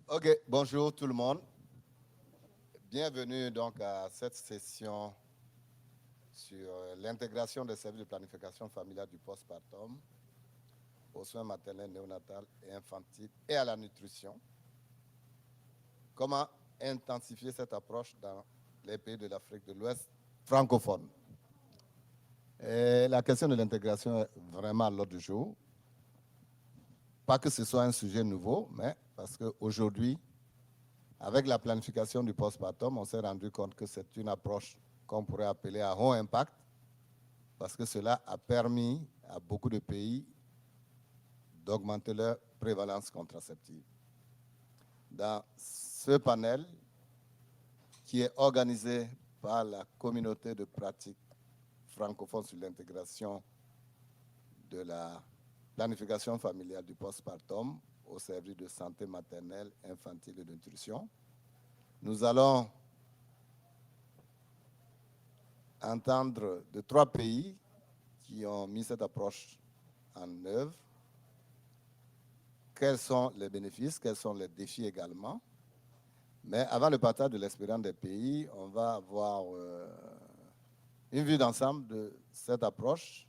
Ok, bonjour tout le monde. Bienvenue donc à cette session sur l'intégration des services de planification familiale du postpartum aux soins maternels, néonatals et infantiles et à la nutrition. Comment intensifier cette approche dans les pays de l'Afrique de l'Ouest francophone? Et la question de l'intégration est vraiment à l'ordre du jour. Pas que ce soit un sujet nouveau, mais parce qu'aujourd'hui, avec la planification du postpartum, on s'est rendu compte que c'est une approche qu'on pourrait appeler à haut impact, parce que cela a permis à beaucoup de pays d'augmenter leur prévalence contraceptive. Dans ce panel, qui est organisé par la communauté de pratique francophone sur l'intégration de la planification familiale du postpartum au service de santé maternelle, infantile et de nutrition, nous allons entendre de 3 pays qui ont mis cette approche en œuvre. Quels sont les bénéfices, quels sont les défis également. Mais avant le partage de l'expérience des pays, on va avoir une vue d'ensemble de cette approche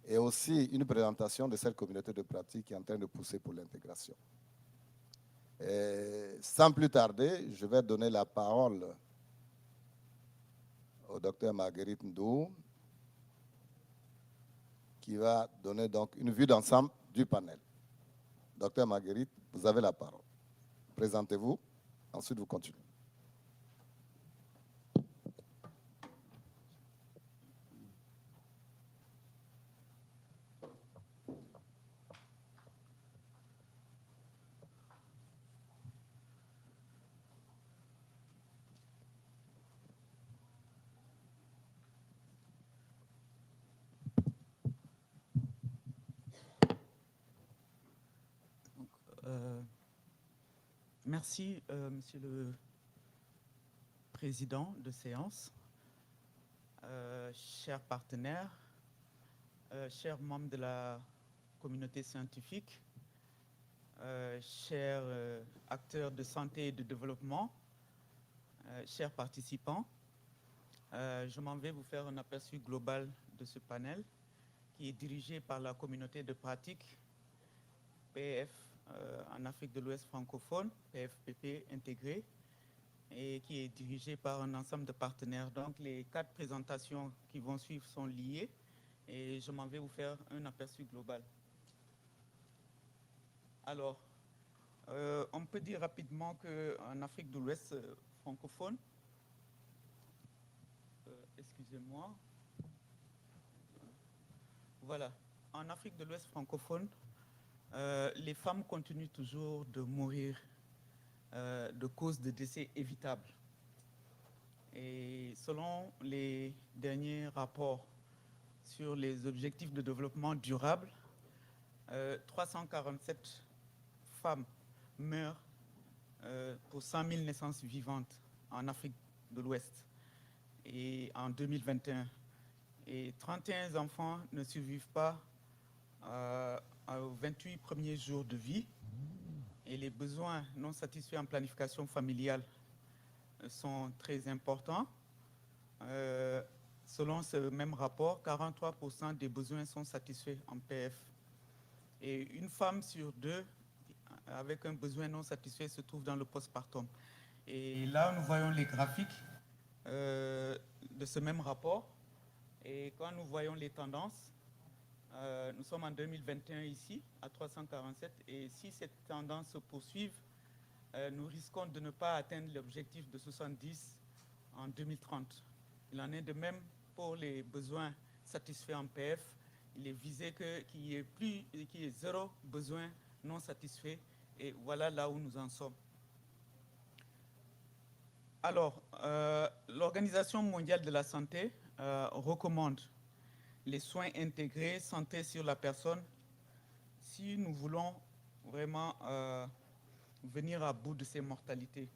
et aussi une présentation de cette communauté de pratique qui est en train de pousser pour l'intégration. Sans plus tarder, je vais donner la parole au docteur Marguerite Ndou, qui va donner donc une vue d'ensemble du panel. Docteur Marguerite, vous avez la parole. Présentez-vous, ensuite vous continuez. Merci, Monsieur le Président de séance, chers partenaires, chers membres de la communauté scientifique, chers acteurs de santé et de développement, chers participants. Je m'en vais vous faire un aperçu global de ce panel qui est dirigé par la communauté de pratique PF en Afrique de l'Ouest francophone, PFPP intégré, et qui est dirigé par un ensemble de partenaires. Donc les 4 présentations qui vont suivre sont liées et je m'en vais vous faire un aperçu global. Alors, on peut dire rapidement qu'en Afrique de l'Ouest francophone, excusez-moi, voilà, en Afrique de l'Ouest francophone, les femmes continuent toujours de mourir de causes de décès évitables. Et selon les derniers rapports sur les objectifs de développement durable, 347 femmes meurent pour 100 000 naissances vivantes en Afrique de l'Ouest et en 2021. Et 31 enfants ne survivent pas aux 28 premiers jours de vie. Et les besoins non satisfaits en planification familiale sont très importants. Selon ce même rapport, 43% des besoins sont satisfaits en PF. Et une femme sur 2 avec un besoin non satisfait se trouve dans le postpartum. Et là, nous voyons les graphiques de ce même rapport. Et quand nous voyons les tendances, nous sommes en 2021 ici, à 347, et si cette tendance se poursuit, nous risquons de ne pas atteindre l'objectif de 70 en 2030. Il en est de même pour les besoins satisfaits en PF. Il est visé qu'il y ait 0 besoin non satisfait, et voilà là où nous en sommes. Alors, l'Organisation mondiale de la santé recommande les soins intégrés centrés sur la personne si nous voulons vraiment venir à bout de ces mortalités.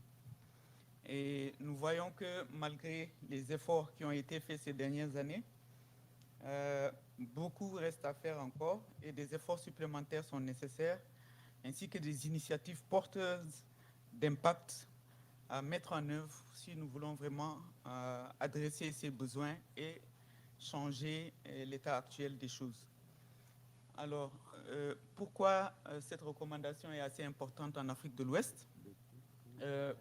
Et nous voyons que malgré les efforts qui ont été faits ces dernières années, beaucoup reste à faire encore et des efforts supplémentaires sont nécessaires ainsi que des initiatives porteuses d'impact à mettre en œuvre si nous voulons vraiment adresser ces besoins et changer l'état actuel des choses. Alors, pourquoi cette recommandation est assez importante en Afrique de l'Ouest?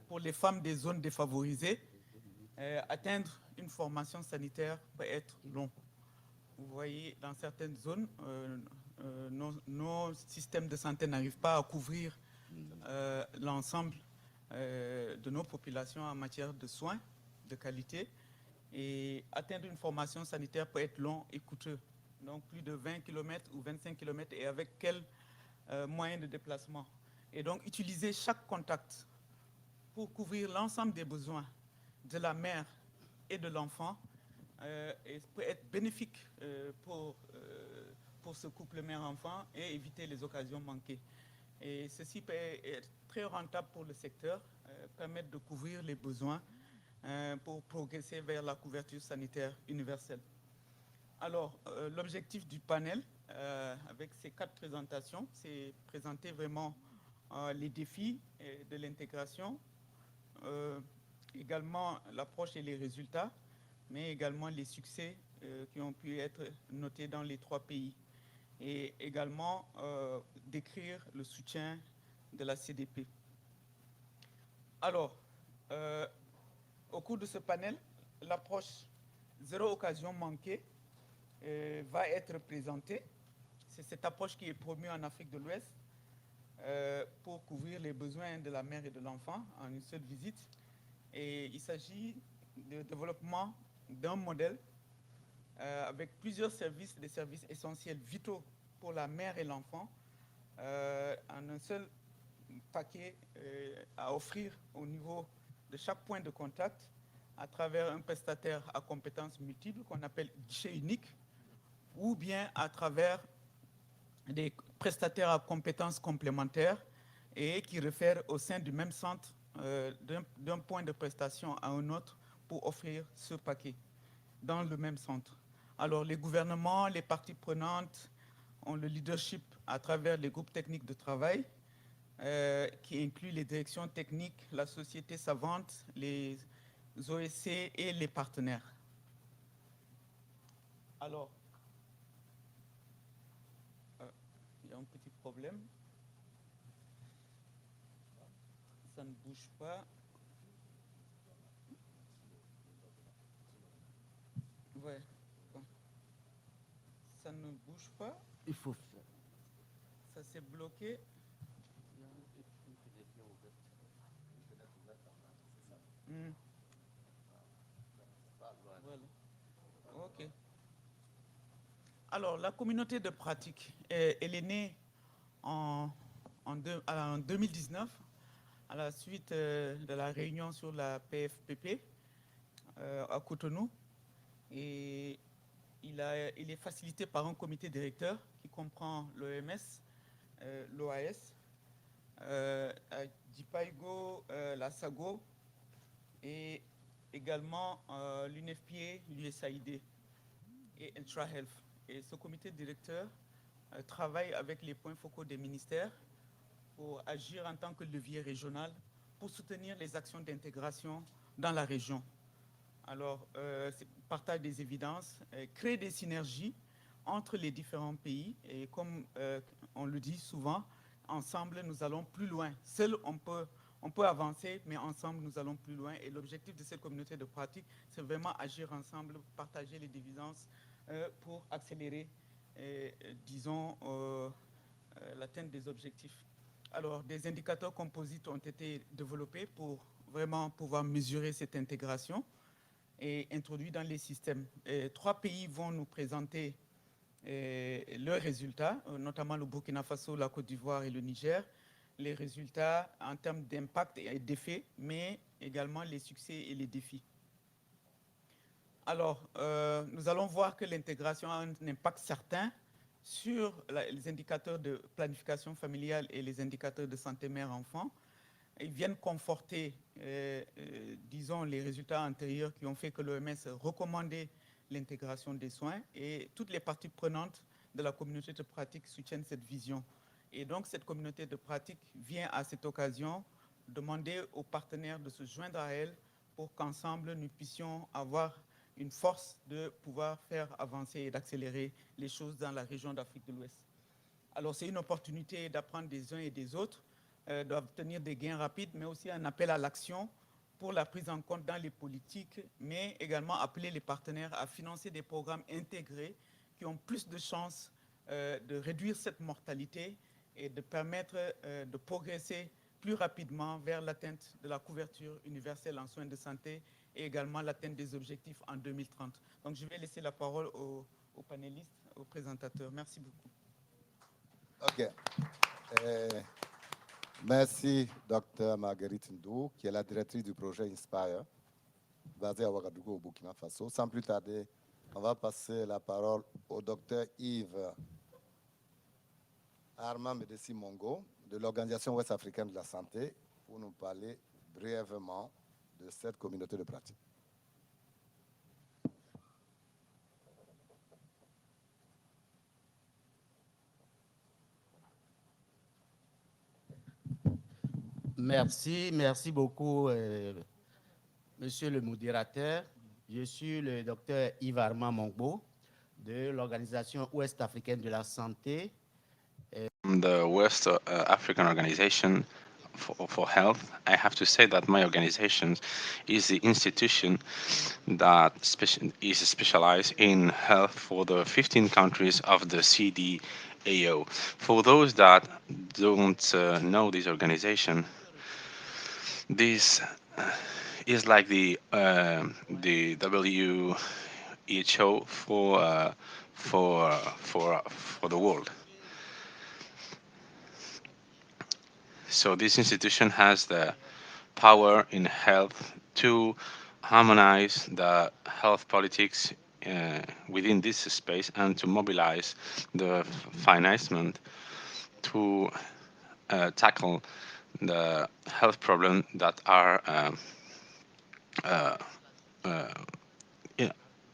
Pour les femmes des zones défavorisées, atteindre une formation sanitaire peut être long. Vous voyez, dans certaines zones, nos systèmes de santé n'arrivent pas à couvrir l'ensemble de nos populations en matière de soins de qualité. Et atteindre une formation sanitaire peut être long et coûteux. Donc plus de 20 km ou 25 km et avec quel moyen de déplacement. Et donc utiliser chaque contact pour couvrir l'ensemble des besoins de la mère et de l'enfant peut être bénéfique pour ce couple mère-enfant et éviter les occasions manquées. Et ceci peut être très rentable pour le secteur, permettre de couvrir les besoins pour progresser vers la couverture sanitaire universelle. Alors, l'objectif du panel, avec ces 4 présentations, c'est présenter vraiment les défis de l'intégration, également l'approche et les résultats, mais également les succès qui ont pu être notés dans les 3 pays. Et également décrire le soutien de la CDP. Alors, au cours de ce panel, l'approche zéro occasion manquée va être présentée. C'est cette approche qui est promue en Afrique de l'Ouest pour couvrir les besoins de la mère et de l'enfant en une seule visite. Et il s'agit du développement d'un modèle avec plusieurs services, des services essentiels vitaux pour la mère et l'enfant, en un seul paquet à offrir au niveau de chaque point de contact à travers un prestataire à compétences multiples qu'on appelle guichet unique, ou bien à travers des prestataires à compétences complémentaires et qui réfèrent au sein du même centre d'un point de prestation à un autre pour offrir ce paquet dans le même centre. Alors les gouvernements, les parties prenantes ont le leadership à travers les groupes techniques de travail qui incluent les directions techniques, la société savante, les OSC et les partenaires. Alors, il y a un petit problème. Ça ne bouge pas. Ouais. Bon. Ça ne bouge pas. Il faut. Ça s'est bloqué. Voilà. Ok. Alors, la communauté de pratique, elle est née en 2019 à la suite de la réunion sur la PFPP à Cotonou. Et il est facilité par un comité directeur qui comprend l'OMS, l'OAS, Dipaigo, la SAGO et également l'UNFPA, l'USAID et Intra-Health. Et ce comité directeur travaille avec les points focaux des ministères pour agir en tant que levier régional pour soutenir les actions d'intégration dans la région. Alors, partage des évidences, créer des synergies entre les différents pays et comme on le dit souvent, ensemble nous allons plus loin. Seul on peut avancer, mais ensemble nous allons plus loin. Et l'objectif de cette communauté de pratique, c'est vraiment agir ensemble, partager les évidences pour accélérer, disons, l'atteinte des objectifs. Alors, des indicateurs composites ont été développés pour vraiment pouvoir mesurer cette intégration et introduits dans les systèmes. 3 pays vont nous présenter leurs résultats, notamment le Burkina Faso, la Côte d'Ivoire et le Niger, les résultats en termes d'impact et d'effet, mais également les succès et les défis. Alors, nous allons voir que l'intégration a un impact certain sur les indicateurs de planification familiale et les indicateurs de santé mère-enfant. Ils viennent conforter, disons, les résultats antérieurs qui ont fait que l'OMS recommandait l'intégration des soins et toutes les parties prenantes de la communauté de pratique soutiennent cette vision. Et donc, cette communauté de pratique vient à cette occasion demander aux partenaires de se joindre à elle pour qu'ensemble, nous puissions avoir une force de pouvoir faire avancer et d'accélérer les choses dans la région d'Afrique de l'Ouest. Alors, c'est une opportunité d'apprendre des uns et des autres, d'obtenir des gains rapides, mais aussi un appel à l'action pour la prise en compte dans les politiques, mais également appeler les partenaires à financer des programmes intégrés qui ont plus de chances de réduire cette mortalité et de permettre de progresser plus rapidement vers l'atteinte de la couverture universelle en soins de santé et également l'atteinte des objectifs en 2030. Donc, je vais laisser la parole aux panélistes, aux présentateurs. Merci beaucoup. OK. Merci, Dr. Marguerite Ndou, qui est la directrice du projet Inspire, basé à Ouagadougou, au Burkina Faso. Sans plus tarder, on va passer la parole au Dr. Yves Armand Medessi Mongo, de l'Organisation ouest-africaine de la santé, pour nous parler brièvement de cette communauté de pratique. Merci beaucoup, monsieur le modérateur. Je suis le docteur Yves Armand Mongbo de l'Organisation ouest-africaine de la santé. The West African Organization for Health. I have to say that my organization is the institution that is specialized in health for the 15 countries of the CDAO. For those that don't know this organization, this is like the WHO for the world. So this institution has the power in health to harmonize the health politics within this space and to mobilize the financement to tackle the health problems that are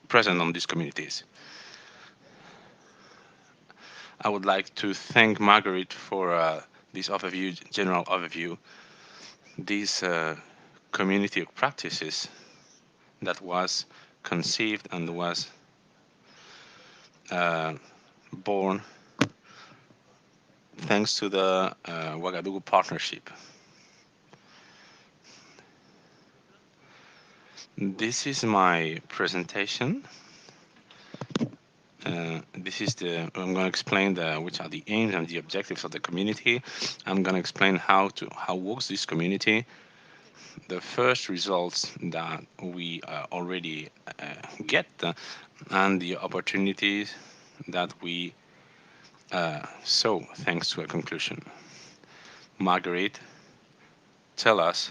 present on these communities. I would like to thank Margaret for this overview, general overview. These community of practices that was conceived and was born thanks to the Ouagadougou Partnership. This is my presentation. I'm going to explain which are the aims and the objectives of the community. I'm going to explain how works this community, the first results that we already get, and the opportunities that we saw thanks to a conclusion. Margaret tell us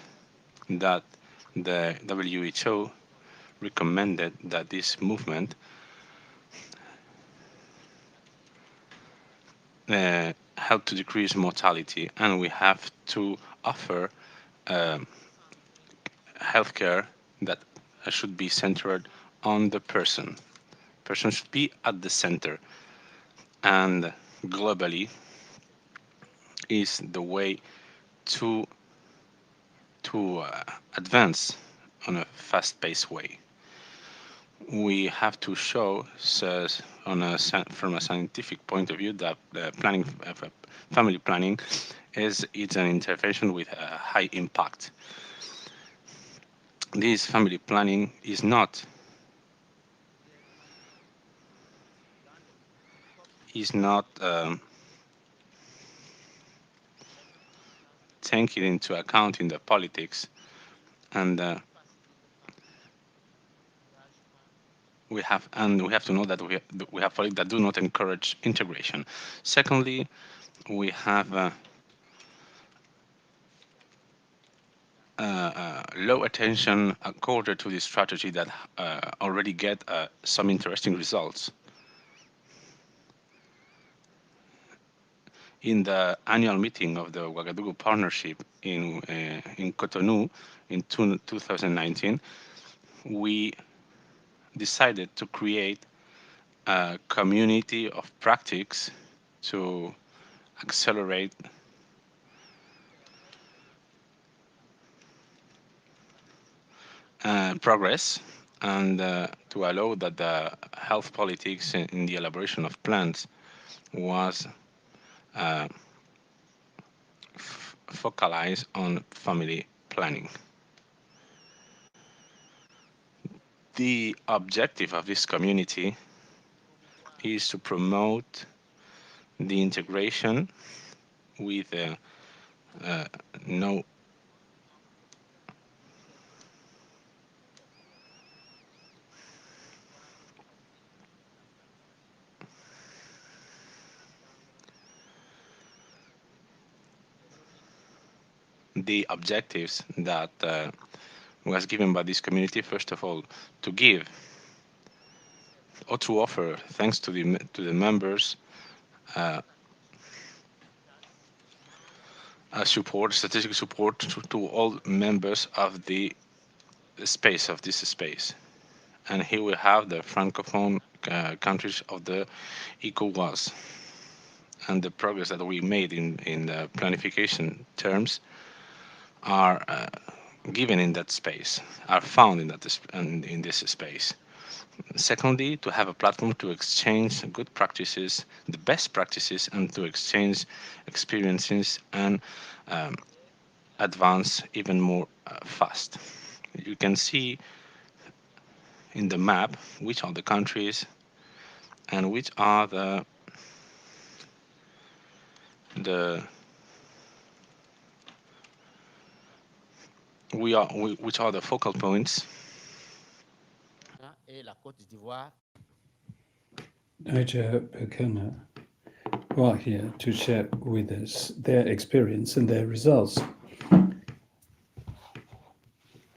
that the WHO recommended that this movement help to decrease mortality, and we have to offer healthcare that should be centered on the person. Person should be at the center, and globally is the way to advance on a fast-paced way. We have to show, from a scientific point of view, that family planning it's an intervention with a high impact. This family planning is not taking into account in the politics, and we have to know that we have politics that do not encourage integration. Secondly, we have low attention accorded to this strategy that already get some interesting results. In the annual meeting of the Ouagadougou Partnership in Cotonou in 2019, we decided to create a community of practice to accelerate progress and to allow that the health politics in the elaboration of plans was focalized on family planning. The objective of this community is to promote the integration with no the objectives that was given by this community. First of all, to give or to offer, thanks to the members, support, strategic support to all members of the space of this space. And here we have the francophone countries of the ECOWAS, and the progress that we made in the planification terms are given in that space, are found in that in this space. Secondly, to have a platform to exchange good practices, the best practices, and to exchange experiences and advance even more fast. You can see in the map which are the countries and which are which are the focal points. Et la Côte d'Ivoire. Niger, Burkina who are here to share with us their experience and their results.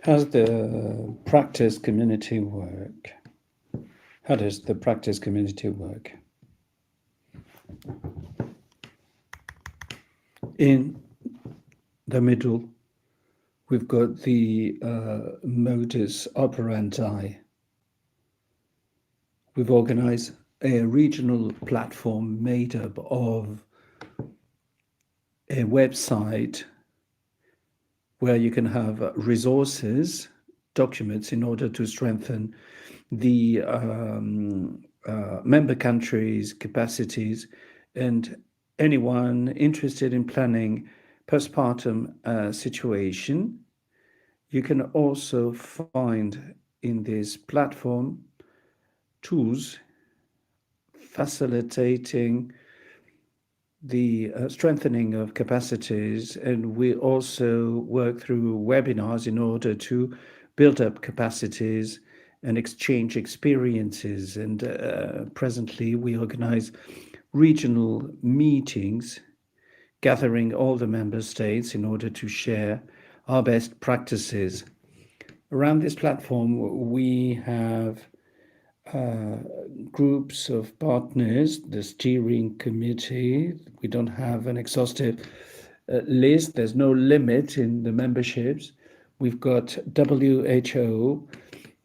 How's the practice community work? How does the practice community work? In the middle, we've got the modus operandi. We've organized a regional platform made up of a website where you can have resources, documents in order to strengthen the member countries' capacities, and anyone interested in planning postpartum situation, you can also find in this platform tools facilitating the strengthening of capacities, and we also work through webinars in order to build up capacities and exchange experiences. And presently we organize regional meetings gathering all the member states in order to share our best practices. Around this platform we have groups of partners, the steering committee. We don't have an exhaustive list. There's no limit in the memberships. We've got WHO,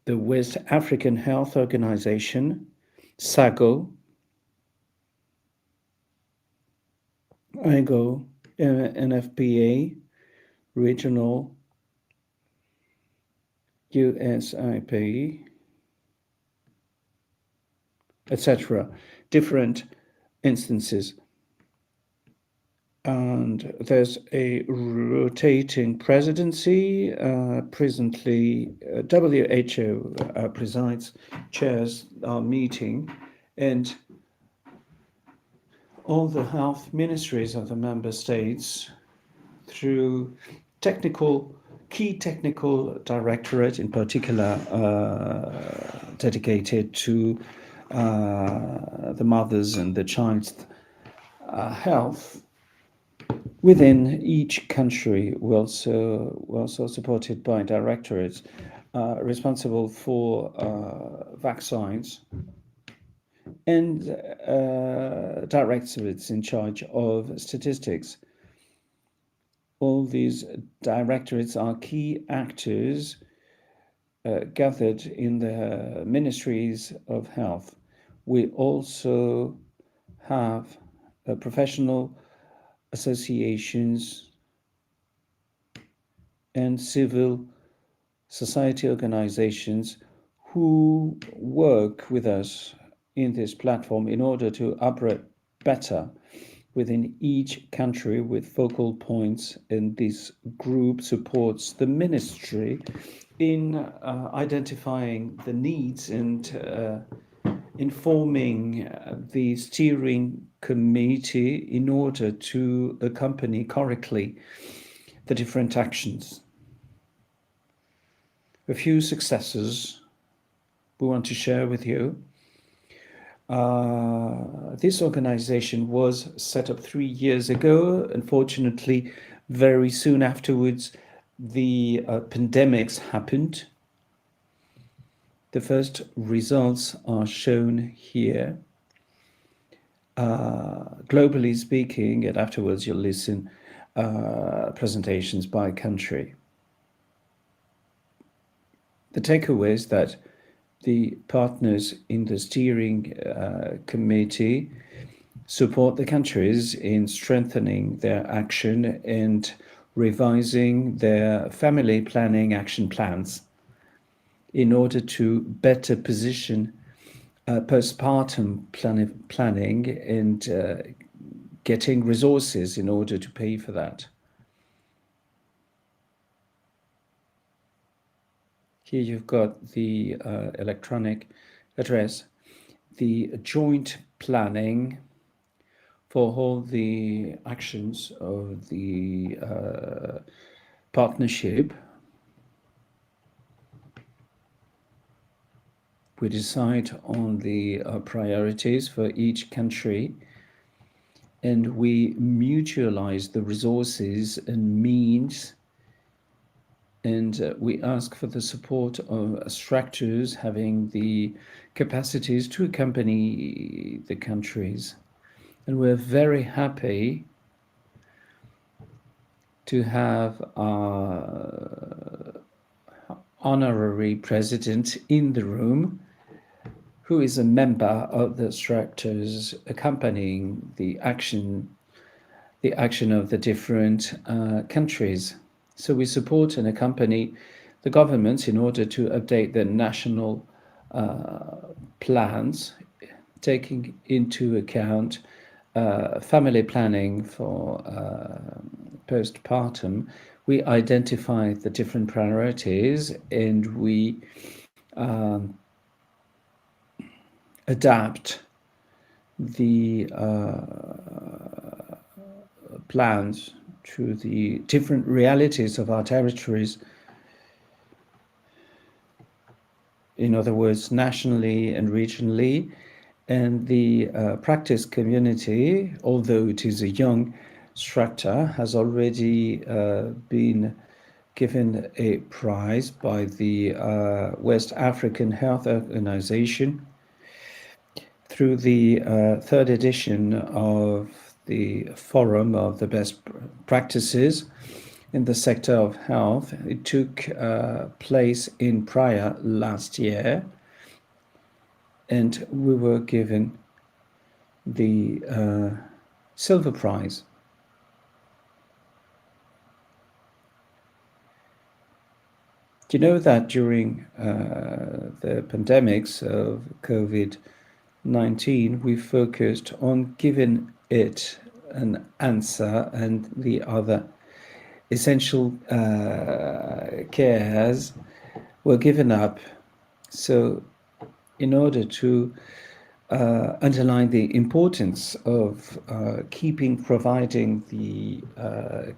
the West African Health Organization, SAGO, IGO, NFPA, regional, USIP, etc. Different instances. And there's a rotating presidency. Presently, WHO presides, chairs our meeting, and all the health ministries of the member states, through key technical directorate, in particular dedicated to the mothers and the child's health within each country. We're also supported by directorates responsible for vaccines and directorates in charge of statistics. All these directorates are key actors gathered in the ministries of health. We also have professional associations, and civil society organizations who work with us in this platform in order to operate better within each country with focal points, and this group supports the ministry in identifying the needs and informing the steering committee in order to accompany correctly the different actions. A few successes we want to share with you. This organization was set up 3 years ago. Unfortunately, very soon afterwards, the pandemics happened. The first results are shown here. Globally speaking, and afterwards you'll listen presentations by country. The takeaway is that the partners in the steering committee support the countries in strengthening their action and revising their family planning action plans in order to better position postpartum planning and getting resources in order to pay for that. Here you've got the electronic address, the joint planning for all the actions of the partnership. We decide on the priorities for each country, and we mutualize the resources and means, and we ask for the support of structures having the capacities to accompany the countries. And we're very happy to have our honorary president in the room, who is a member of the structures accompanying the action of the different countries. So we support and accompany the governments in order to update their national plans, taking into account family planning for postpartum. We identify the different priorities and we adapt the plans to the different realities of our territories. In other words, nationally and regionally. And the practice community, although it is a young structure, has already been given a prize by the West African Health Organization through the third edition of the Forum of the Best Practices in the sector of health. It took place in Praia last year, and we were given the silver prize. Do you know that during the pandemics of COVID-19, we focused on giving it an answer, and the other essential cares were given up. So in order to underline the importance of providing the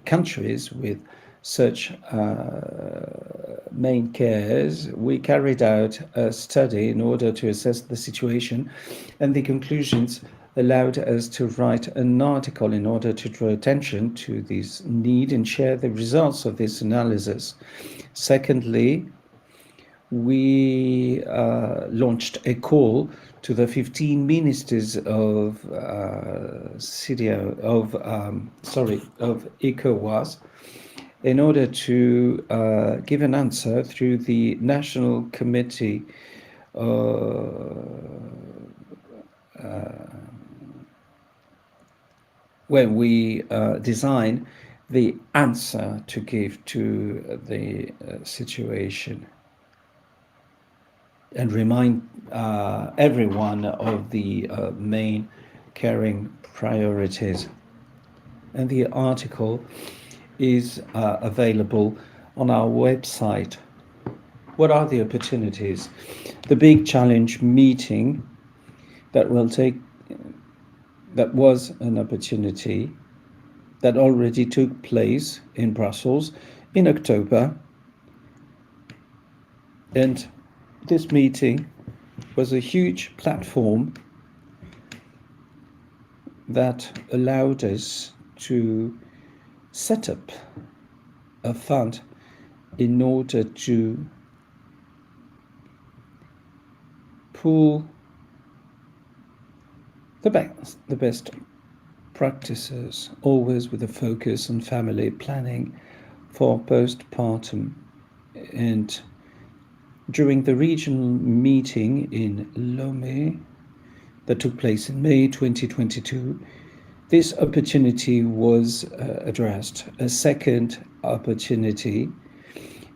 countries with such main cares, we carried out a study in order to assess the situation, and the conclusions allowed us to write an article in order to draw attention to this need and share the results of this analysis. Secondly, we launched a call to the 15 ministers of ECOWAS in order to give an answer through the National Committee when we design the answer to give to the situation, and remind everyone of the main caring priorities. And the article is available on our website. What are the opportunities? The big challenge meeting that was an opportunity that already took place in Brussels in October. And this meeting was a huge platform that allowed us to set up a fund in order to pool the best practices, always with a focus on family planning for postpartum. And during the regional meeting in Lomé that took place in May 2022, this opportunity was addressed. A second opportunity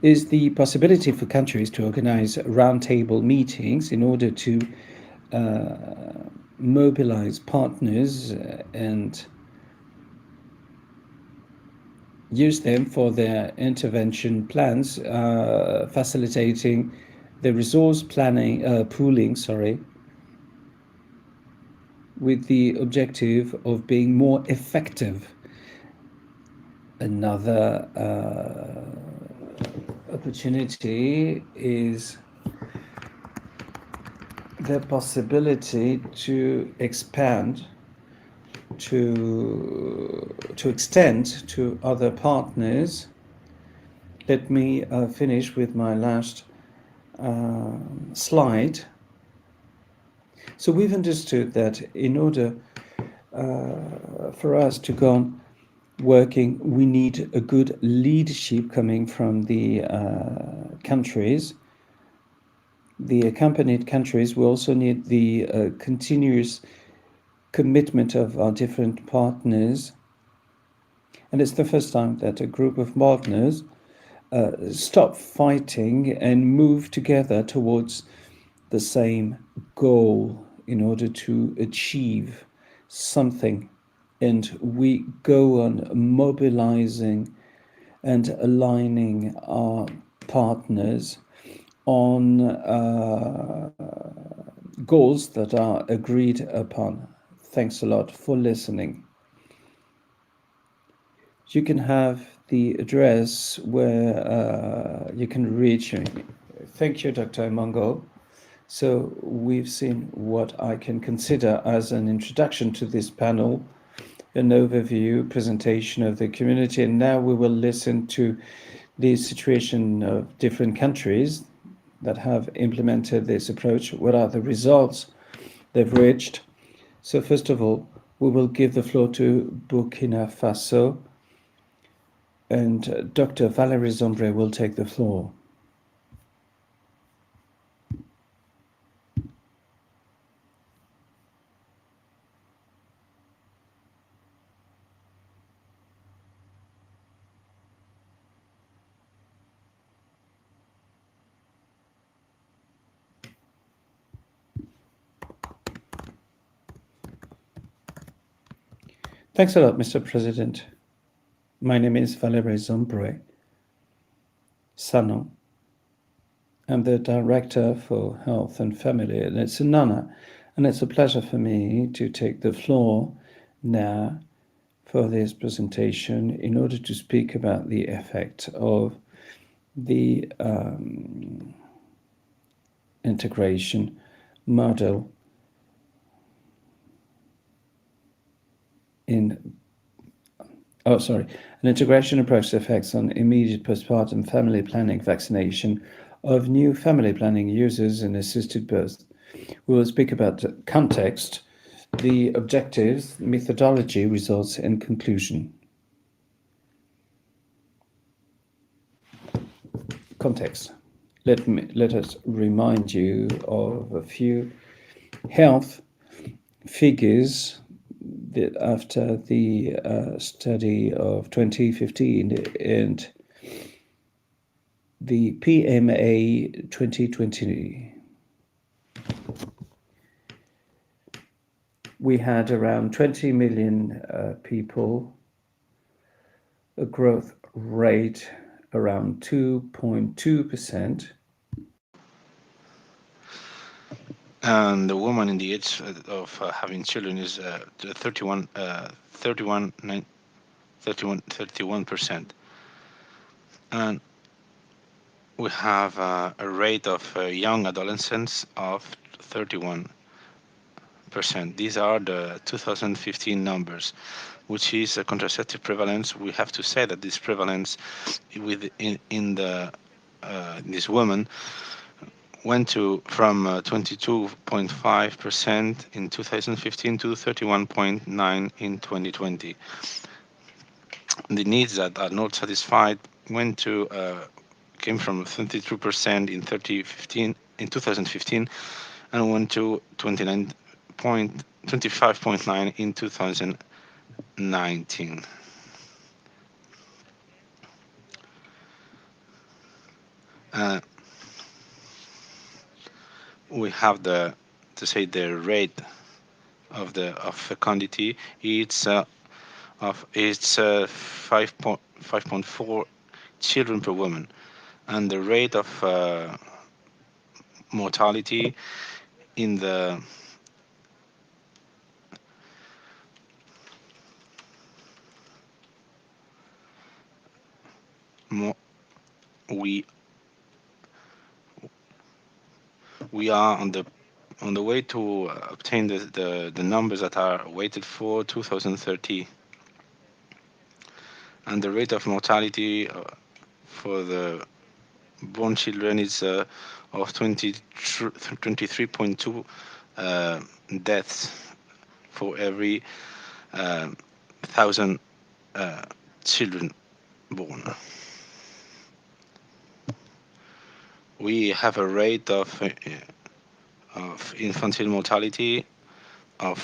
is the possibility for countries to organize roundtable meetings in order to mobilize partners and use them for their intervention plans, facilitating the resource planning, pooling, with the objective of being more effective. Another opportunity is the possibility to expand, to extend to other partners. Let me finish with my last slide. So we've understood that in order for us to go on working, we need a good leadership coming from the countries. The accompanied countries will also need the continuous commitment of our different partners. And it's the first time that a group of partners stop fighting and move together towards the same goal in order to achieve something. And we go on mobilizing and aligning our partners on goals that are agreed upon. Thanks a lot for listening. You can have the address where you can reach me. Thank you, Dr. Mongo. So we've seen what I can consider as an introduction to this panel, an overview, presentation of the community, and now we will listen to the situation of different countries that have implemented this approach. What are the results they've reached? So first of all, we will give the floor to Burkina Faso, and Dr. Valérie Zombré will take the floor. Thanks a lot, Mr. President. My name is Valérie Zombré Sanon. I'm the Director for Health and Family, and it's an honor and it's a pleasure for me to take the floor now for this presentation in order to speak about the effect of the integration model an integration approach that affects on immediate postpartum family planning vaccination of new family planning users in assisted birth. We will speak about the context, the objectives, methodology, results, and conclusion. Context. Let us remind you of a few health figures. after the study of 2015 and the PMA 2020, we had around 20 million people, a growth rate around 2.2%. And the woman in the age of having children is 31%. And we have a rate of young adolescents of 31%. These are the 2015 numbers, which is a contraceptive prevalence. We have to say that this prevalence in this woman went from 22.5% in 2015 to 31.9% in 2020. The needs that are not satisfied came from 32% in 2015 and went to 25.9% in 2019. We have the rate of fecundity. It's 5.4 children per woman, and the rate of mortality in the we are on the way to obtain the numbers that are weighted for 2030, and the rate of mortality for the born children is of 23.2 deaths for every 1,000 children born. We have a rate of infantile mortality of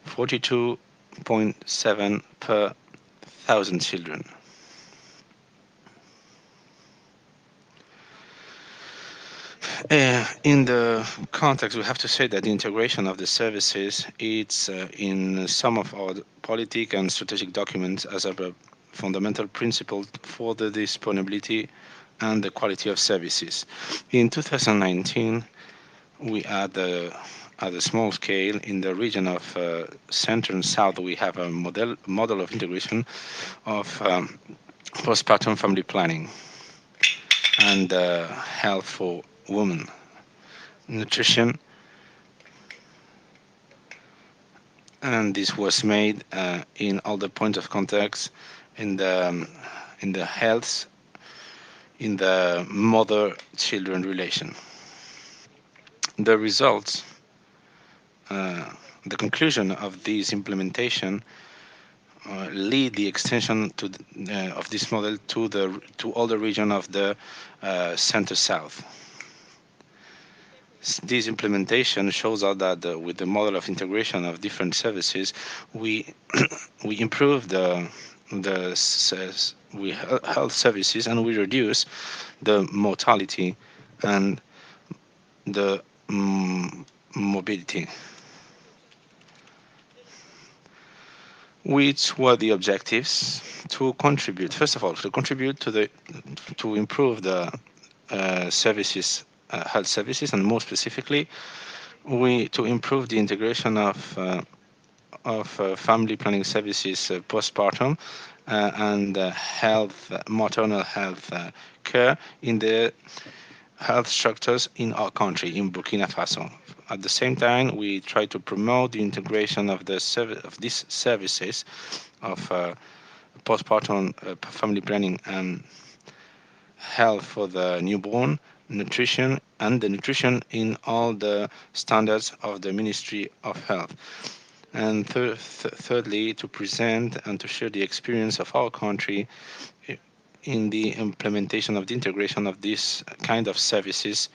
42.7 per 1,000 children. In the context, we have to say that the integration of the services, it's in some of our politic and strategic documents as a fundamental principle for the disponibility and the quality of services. In 2019, we at a small scale in the region of Central and South, we have a model of integration of postpartum family planning and health for women, nutrition, and this was made in all the points of contact in the health, in the mother-children relation. The results, the conclusion of this implementation lead the extension of this model to all the region of the Center-South. This implementation shows out that with the model of integration of different services, we improve the health services, and we reduce the mortality and the morbidity. Which were the objectives? To contribute, first of all, to improve the services, health services, and more specifically, to improve the integration of family planning services postpartum and maternal health care in the health structures in our country, in Burkina Faso. At the same time, we try to promote the integration of these services of postpartum family planning and health for the newborn, nutrition, and the nutrition in all the standards of the Ministry of Health. And thirdly, to present and to share the experience of our country in the implementation of the integration of this kind of services,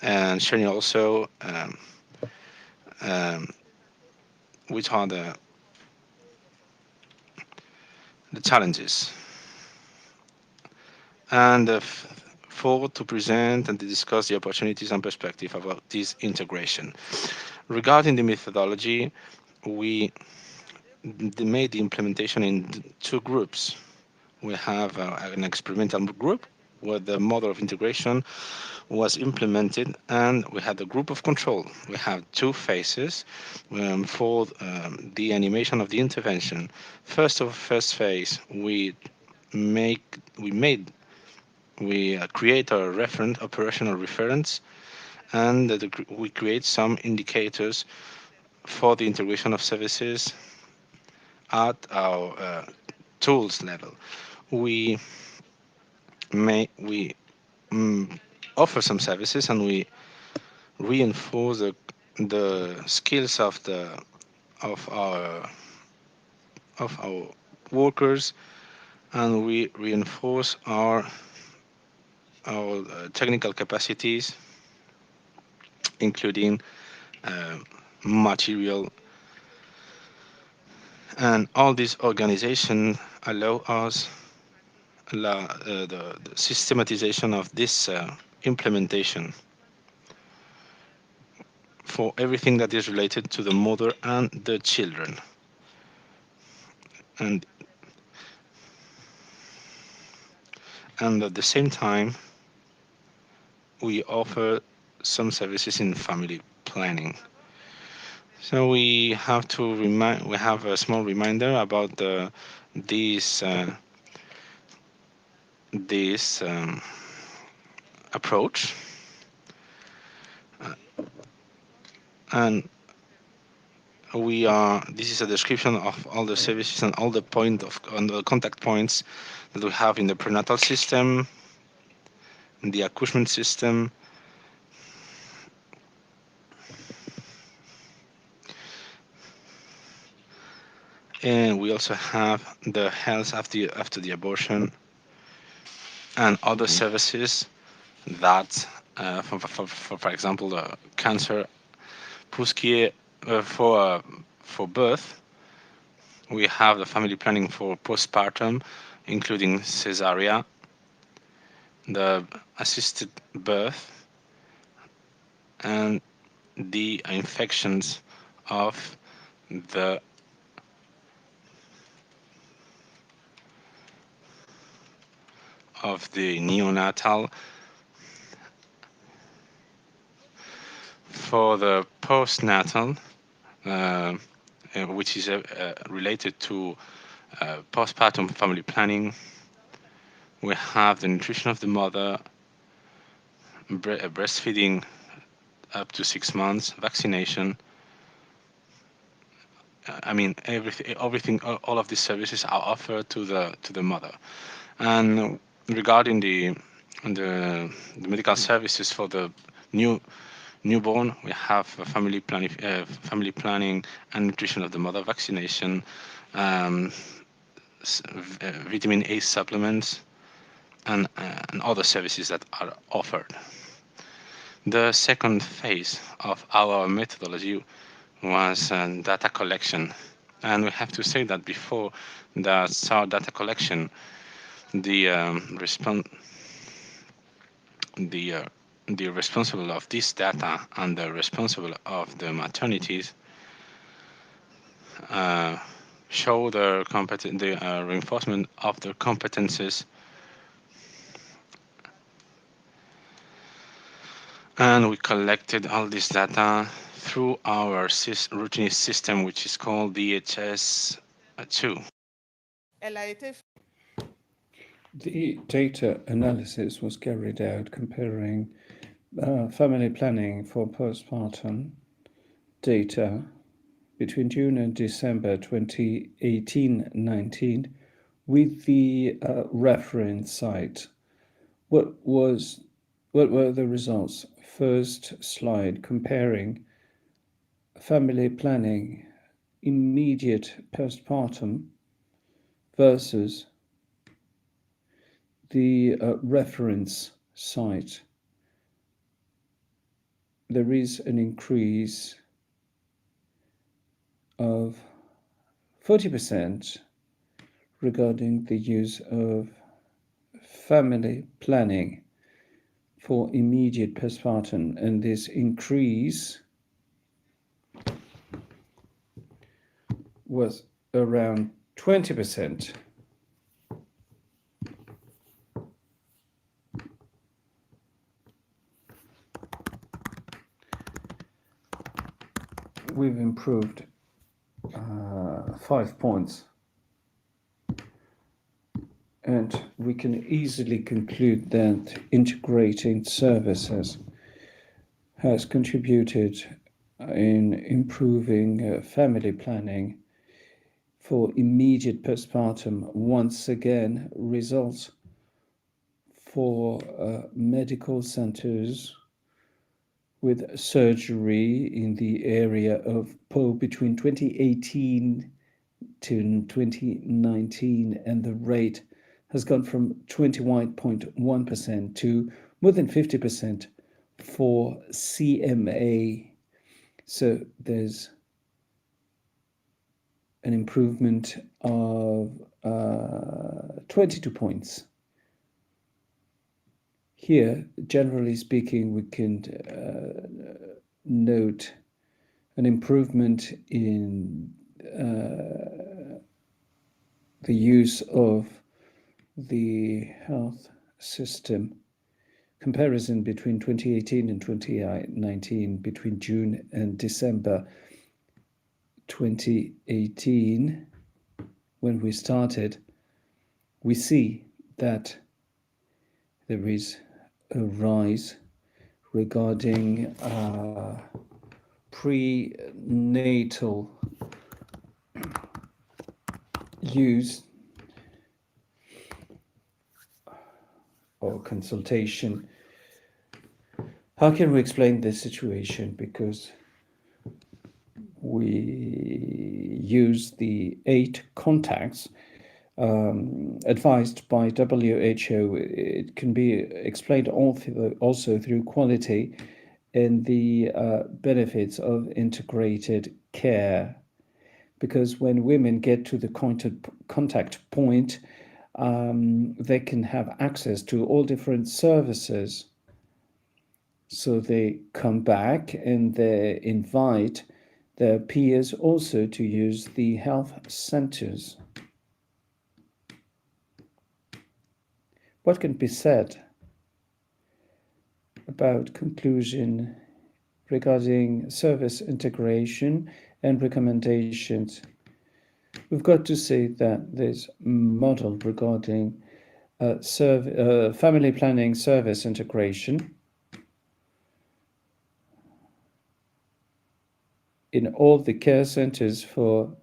and sharing also which are the the challenges, and four, to present and to discuss the opportunities and perspective about this integration. Regarding the methodology, we made the implementation in two groups. We have an experimental group where the model of integration was implemented, and we had a group of control. We have two phases for the animation of the intervention. First phase, we create a reference, operational reference, and we create some indicators for the integration of services at our tools level. We offer some services, and we reinforce the skills of our workers, and we reinforce our technical capacities, including material, and all these organizations allow us the systematization of this implementation for everything that is related to the mother and the children. And at the same time, we offer some services in family planning. So we have a small reminder about this approach, and this is a description of all the services and all the contact points that we have in the prenatal system, in the accouchement system, and we also have the health after the abortion and other services that, for example, cancer, for birth. We have the family planning for postpartum, including cesarea, the assisted birth, and the infections of the neonatal. For the postnatal, which is related to postpartum family planning, we have the nutrition of the mother, breastfeeding up to 6 months, vaccination. I mean, everything, all of these services are offered to the mother. And regarding the medical services for the newborn, we have family planning and nutrition of the mother, vaccination, vitamin A supplements, and other services that are offered. The second phase of our methodology was data collection, and we have to say that before the SAR data collection, the responsible of this data and the responsible of the maternities show the reinforcement of their competences, and we collected all this data through our routine system, which is called DHS2. The data analysis was carried out comparing family planning for postpartum data between June and December 2018-19 with the reference site. What were the results? First slide, comparing family planning immediate postpartum versus the reference site. There is an increase of 40% regarding the use of family planning for immediate postpartum, and this increase was around 20%. We've improved 5 points, and we can easily conclude that integrating services has contributed in improving family planning for immediate postpartum. Once again, results for medical centers with surgery in the area of PO between 2018 to 2019, and the rate has gone from 21.1% to more than 50% for CMA. So there's an improvement of 22 points. Here, generally speaking, we can note an improvement in the use of the health system. Comparison between 2018 and 2019, between June and December 2018, when we started, we see that there is a rise regarding prenatal use or consultation. How can we explain this situation? Because we use the 8 contacts advised by WHO. It can be explained also through quality and the benefits of integrated care. Because when women get to the contact point, they can have access to all different services. So they come back and they invite their peers also to use the health centers. What can be said about conclusion regarding service integration and recommendations? We've got to say that this model regarding family planning service integration in all the care centers for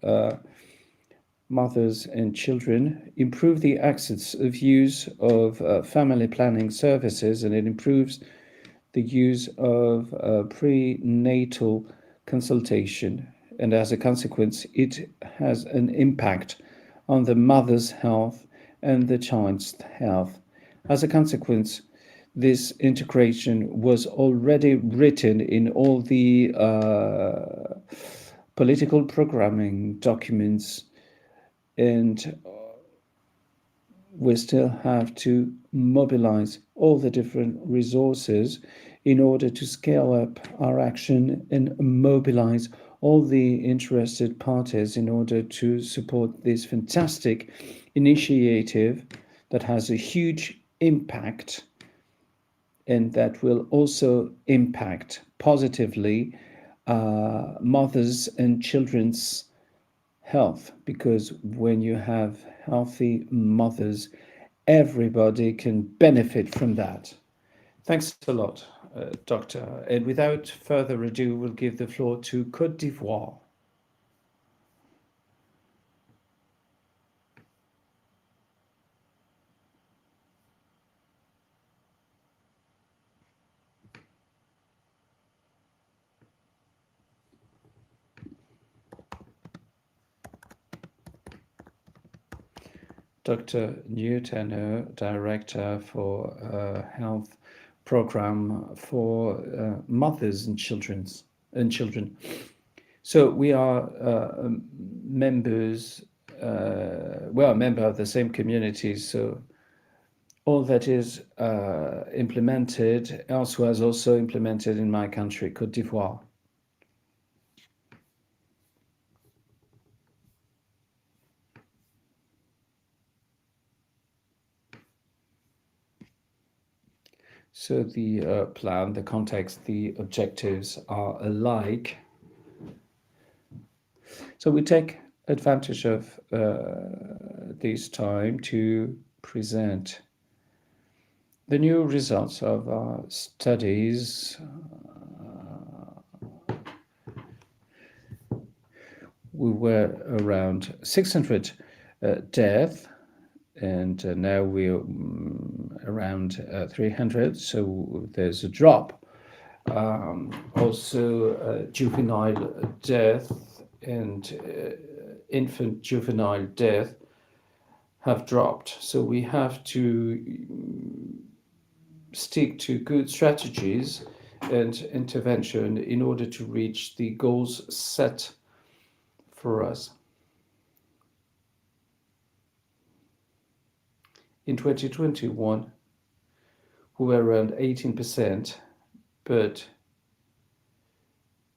mothers and children improve the access of use of family planning services, and it improves the use of prenatal consultation. And as a consequence, it has an impact on the mother's health and the child's health. As a consequence, this integration was already written in all the political programming documents, and we still have to mobilize all the different resources in order to scale up our action and mobilize all the interested parties in order to support this fantastic initiative that has a huge impact and that will also impact positively mothers and children's health, because when you have healthy mothers, everybody can benefit from that. Thanks a lot, Doctor. And without further ado, we'll give the floor to Côte d'Ivoire. Dr. Newton, Director for Health Program for Mothers and Children. So we are members we're a member of the same community, so all that is implemented elsewhere is also implemented in my country, Côte d'Ivoire. So the plan, the context, the objectives are alike. So we take advantage of this time to present the new results of our studies. We were around 600 deaths, and now we're around 300, so there's a drop. Also, juvenile death and infant juvenile death have dropped. So we have to stick to good strategies and intervention in order to reach the goals set for us. In 2021, we were around 18%, but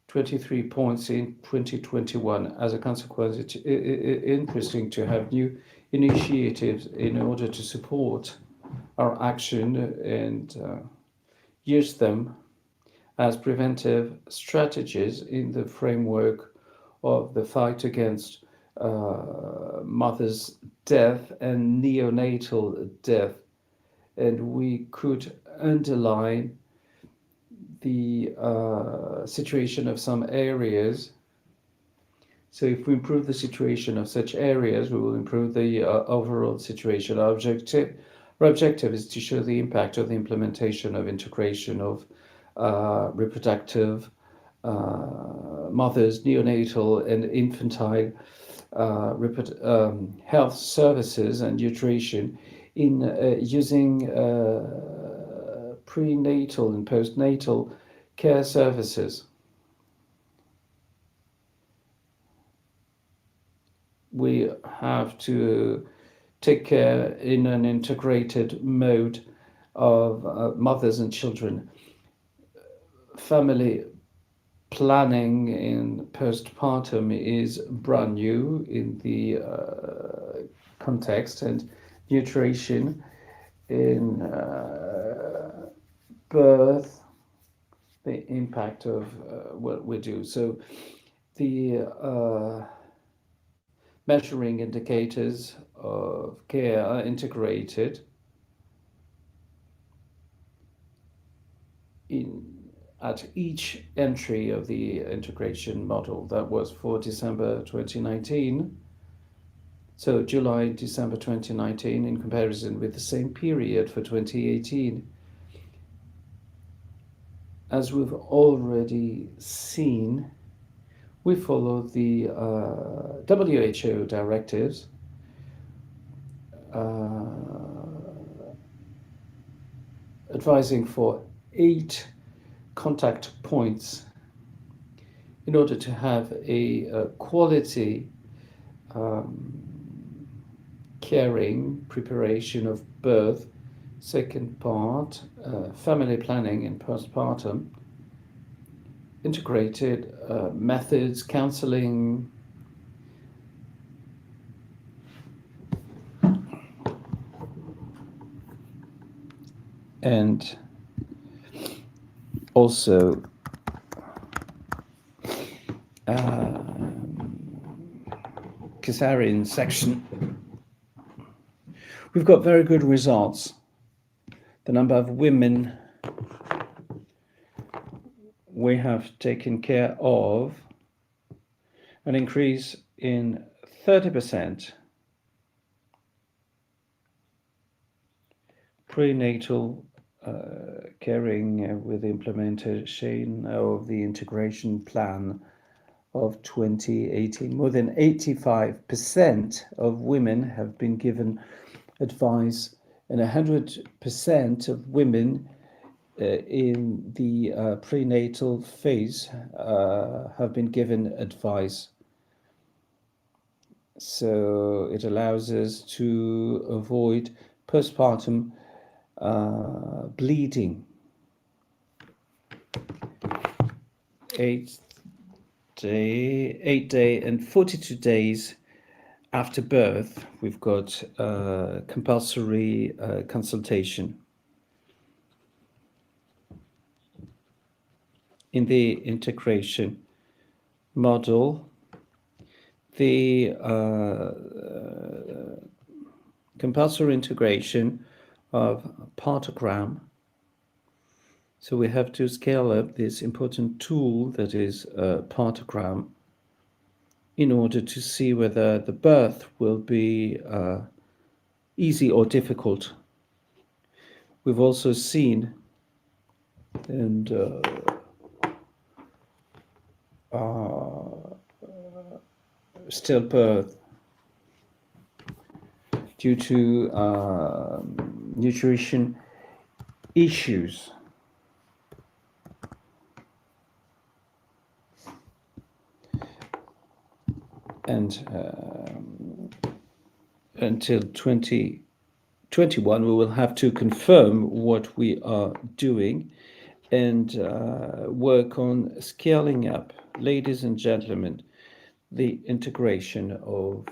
23 points in 2021. As a consequence, it's interesting to have new initiatives in order to support our action and use them as preventive strategies in the framework of the fight against mother's death and neonatal death. And we could underline the situation of some areas. So if we improve the situation of such areas, we will improve the overall situation. Our objective is to show the impact of the implementation of integration of reproductive, mothers, neonatal and infantile health services and nutrition in using prenatal and postnatal care services. We have to take care in an integrated mode of mothers and children. Family planning in postpartum is brand new in the context, and nutrition in birth, the impact of what we do. So the measuring indicators of care are integrated at each entry of the integration model. That was for December 2019. So July, December 2019 in comparison with the same period for 2018. As we've already seen, we follow the WHO directives advising for 8 contact points in order to have a quality caring, preparation of birth. Second part, family planning in postpartum, integrated methods, counseling, and also cesarean section. We've got very good results. The number of women we have taken care of, an increase in 30%. Prenatal caring with the implementation of the integration plan of 2018. More than 85% of women have been given advice, and 100% of women in the prenatal phase have been given advice. So it allows us to avoid postpartum bleeding. 8 day and 42 days after birth, we've got compulsory consultation. In the integration model, the compulsory integration of partogram. So we have to scale up this important tool that is partogram in order to see whether the birth will be easy or difficult. We've also seen and stillbirth due to nutrition issues. And until 2021, we will have to confirm what we are doing and work on scaling up. Ladies and gentlemen, the integration of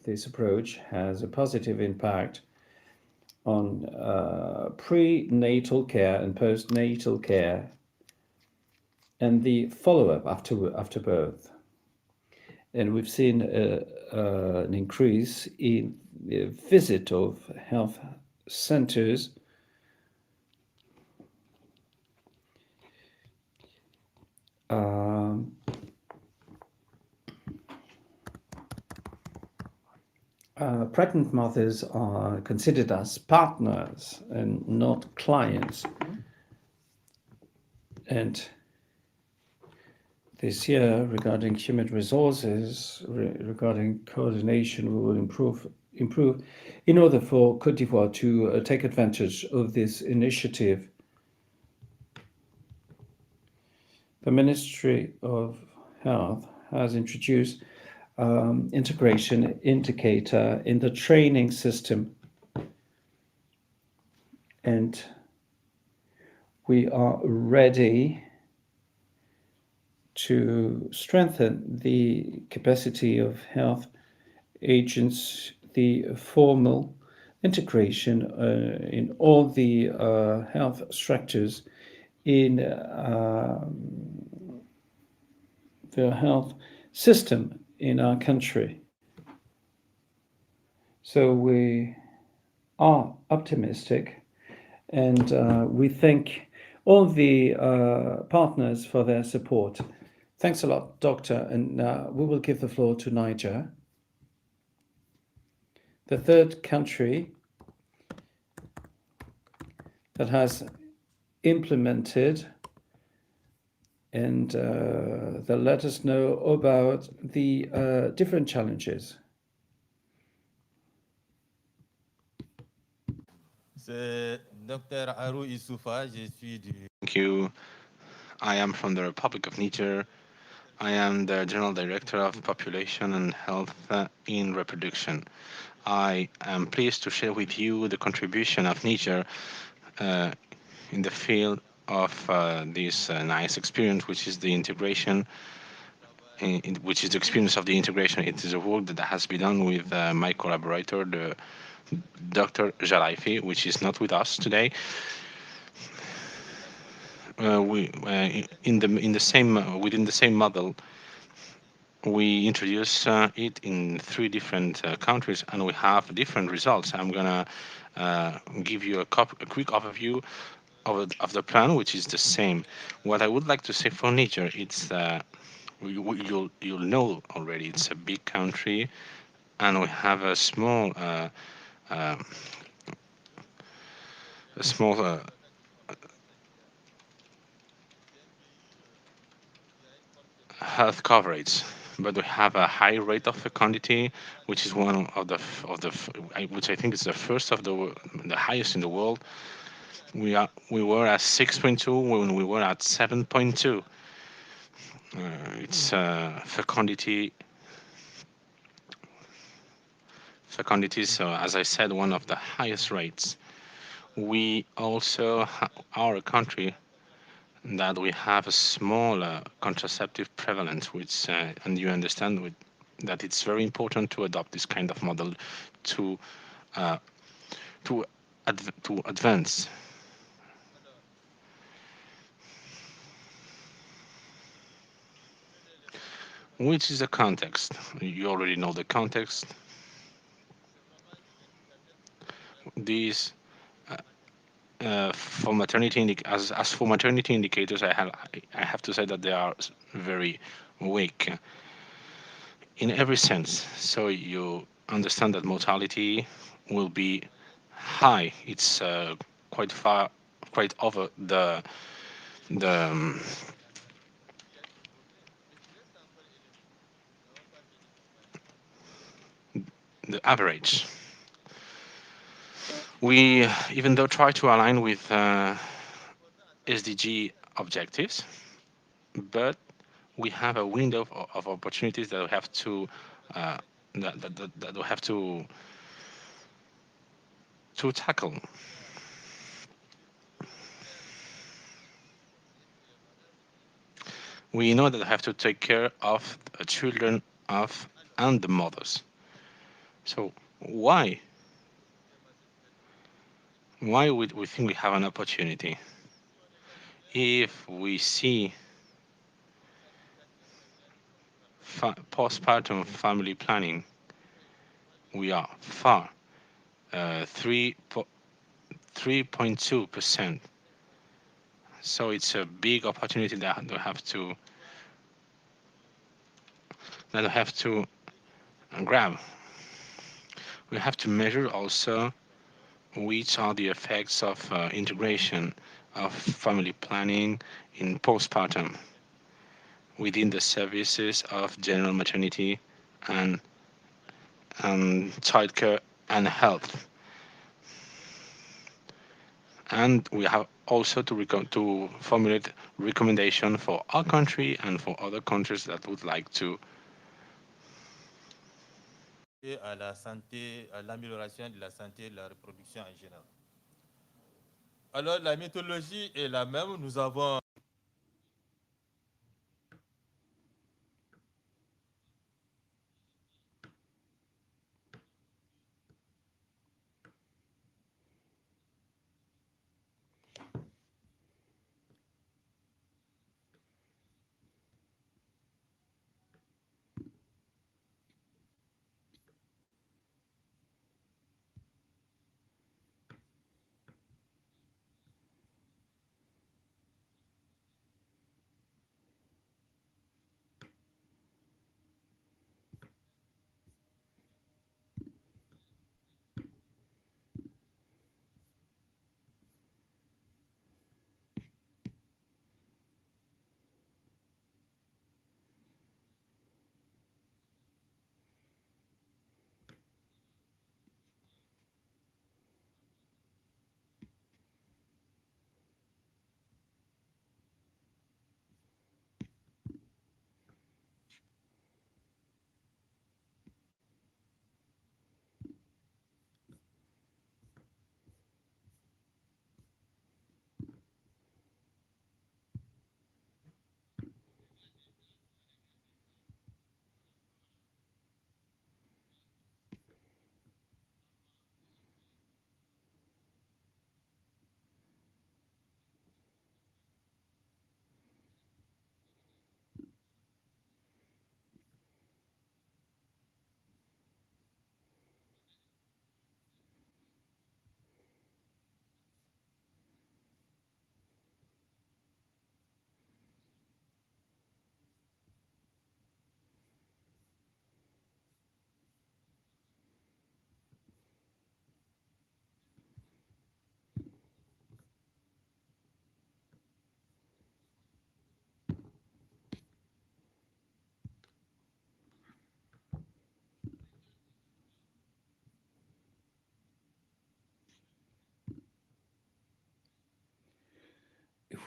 this approach has a positive impact on prenatal care and postnatal care and the follow-up after birth. And we've seen an increase in the visit of health centers pregnant mothers are considered as partners and not clients. And this year, regarding human resources, regarding coordination, we will improve in order for Côte d'Ivoire to take advantage of this initiative. The Ministry of Health has introduced integration indicator in the training system, and we are ready to strengthen the capacity of health agents, the formal integration in all the health structures in the health system in our country. So we are optimistic, and we thank all the partners for their support. Thanks a lot, Doctor, and we will give the floor to Niger. The third country that has implemented and they'll let us know about the different challenges. C'est Dr. Arou Issoufa, je suis du... Thank you. I am from the Republic of Niger. I am the General Director of Population and Health in Reproduction. I am pleased to share with you the contribution of Niger in the field of this nice experience, which is the integration, which is the experience of the integration. It is a work that has been done with my collaborator, the Dr. Jalaifi, which is not with us today. Within the same model, we introduce it in 3 different countries, and we have different results. I'm gonna give you a quick overview of the plan, which is the same. What I would like to say for Niger, it's you'll know already. It's a big country, and we have a small health coverage, but we have a high rate of fecundity, which is one of the which I think is the first of the highest in the world. We were at 6.2 when we were at 7.2. It's fecundity fecundity. So as I said, one of the highest rates. We also are a country that we have a smaller contraceptive prevalence, which, and you understand that it's very important to adopt this kind of model to uh, to to advance. Which is the context? You already know the context. These for maternity as for maternity indicators, I have to say that they are very weak in every sense. So you understand that mortality will be high. It's quite far, quite over the the average. We even though try to align with SDG objectives, but we have a window of opportunities that we have to uh, that we have to tackle. We know that we have to take care of the children of and the mothers. So why would we think we have an opportunity if we see postpartum family planning? We are far 3.2%. So it's a big opportunity that we have to grab. We have to measure also which are the effects of integration of family planning in postpartum within the services of general maternity and childcare and health. And we have also to formulate recommendation for our country and for other countries that would like to Et à la santé, à l'amélioration de la santé et de la reproduction en général. Alors, la méthodologie est la même. Nous avons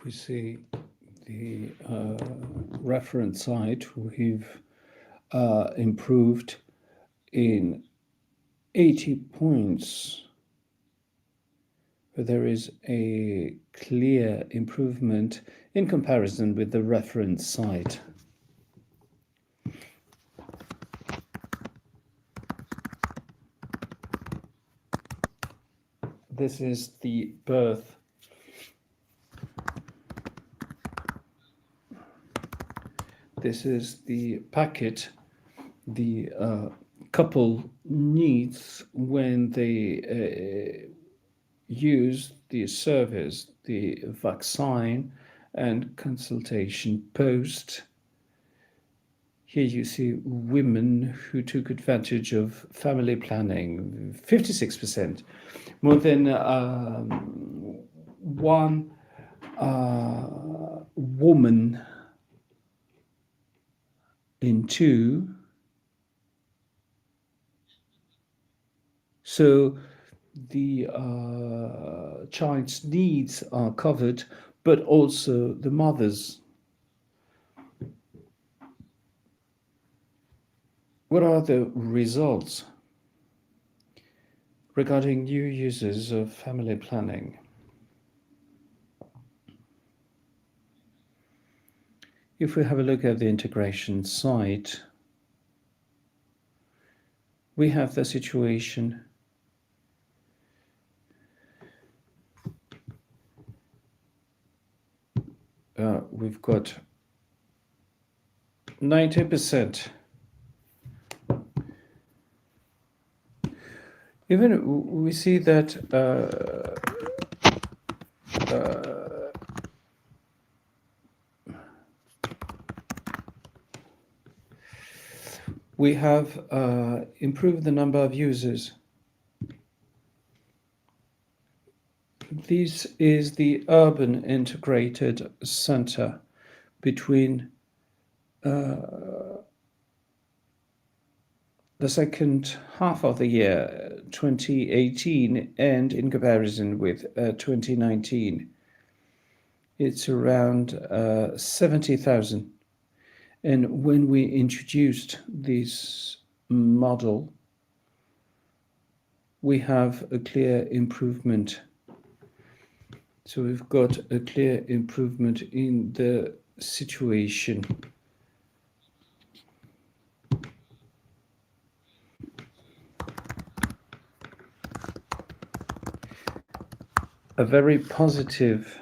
If we see the reference site, we've improved in 80 points, but there is a clear improvement in comparison with the reference site. This is the birth. This is the packet the couple needs when they use the service, the vaccine and consultation post. Here you see women who took advantage of family planning, 56%. More than one woman in two. So the child's needs are covered, but also the mother's. What are the results regarding new users of family planning? If we have a look at the integration site, we have the situation we've got 90%. Even we see that we have improved the number of users. This is the urban integrated center between the second half of the year 2018 and in comparison with 2019. It's around 70,000. And when we introduced this model, we have a clear improvement. So we've got a clear improvement in the situation. A very positive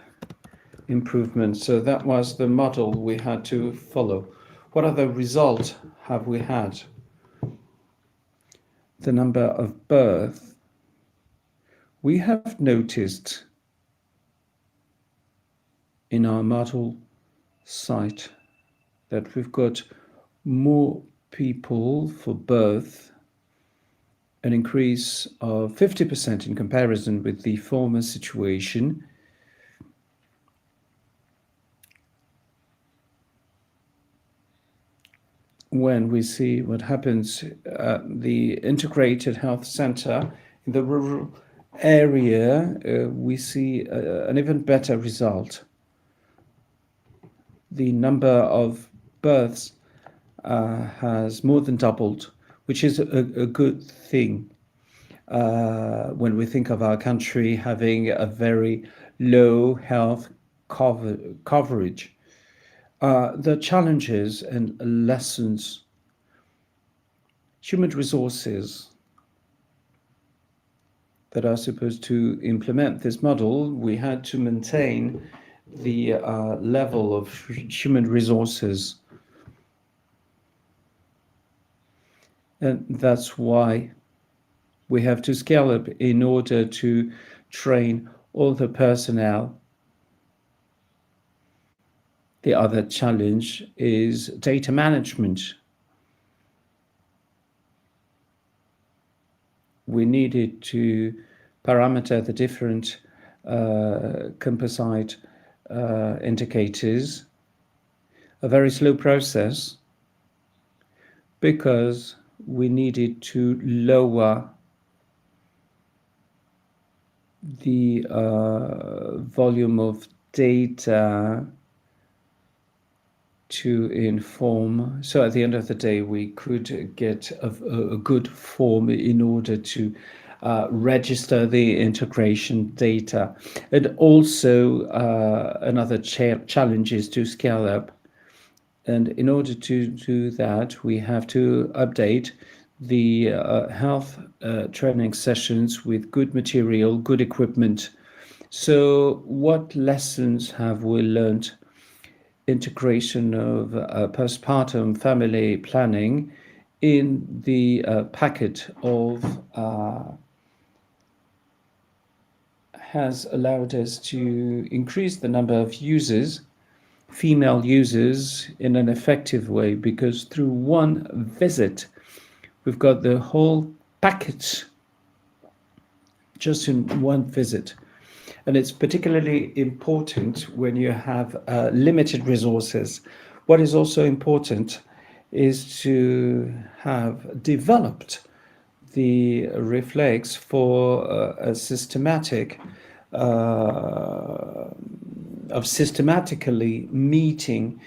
improvement. So that was the model we had to follow. What other result have we had? The number of births. We have noticed in our model site that we've got more people for birth, an increase of 50% in comparison with the former situation. When we see what happens at the integrated health center in the rural area, we see an even better result. The number of births has more than doubled, which is a good thing when we think of our country having a very low health coverage. The challenges and lessons, human resources that are supposed to implement this model, we had to maintain the level of human resources. And that's why we have to scale up in order to train all the personnel. The other challenge is data management. We needed to parameter the different composite indicators, a very slow process, because we needed to lower the volume of data to inform. So at the end of the day, we could get a good form in order to register the integration data. And also another challenge is to scale up. And in order to do that, we have to update the health training sessions with good material, good equipment. So what lessons have we learned? Integration of postpartum family planning in the packet of has allowed us to increase the number of users, female users, in an effective way, because through one visit, we've got the whole package just in one visit. And it's particularly important when you have limited resources. What is also important is to have developed the reflex for a systematic of systematically meeting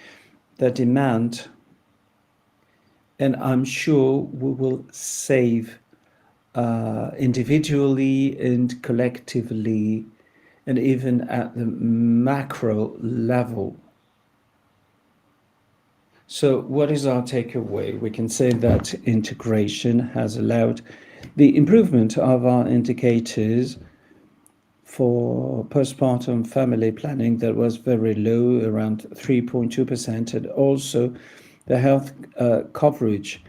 the demand, and I'm sure we will save individually and collectively, and even at the macro level. So what is our takeaway? We can say that integration has allowed the improvement of our indicators for postpartum family planning that was very low, around 3.2%, and also the health coverage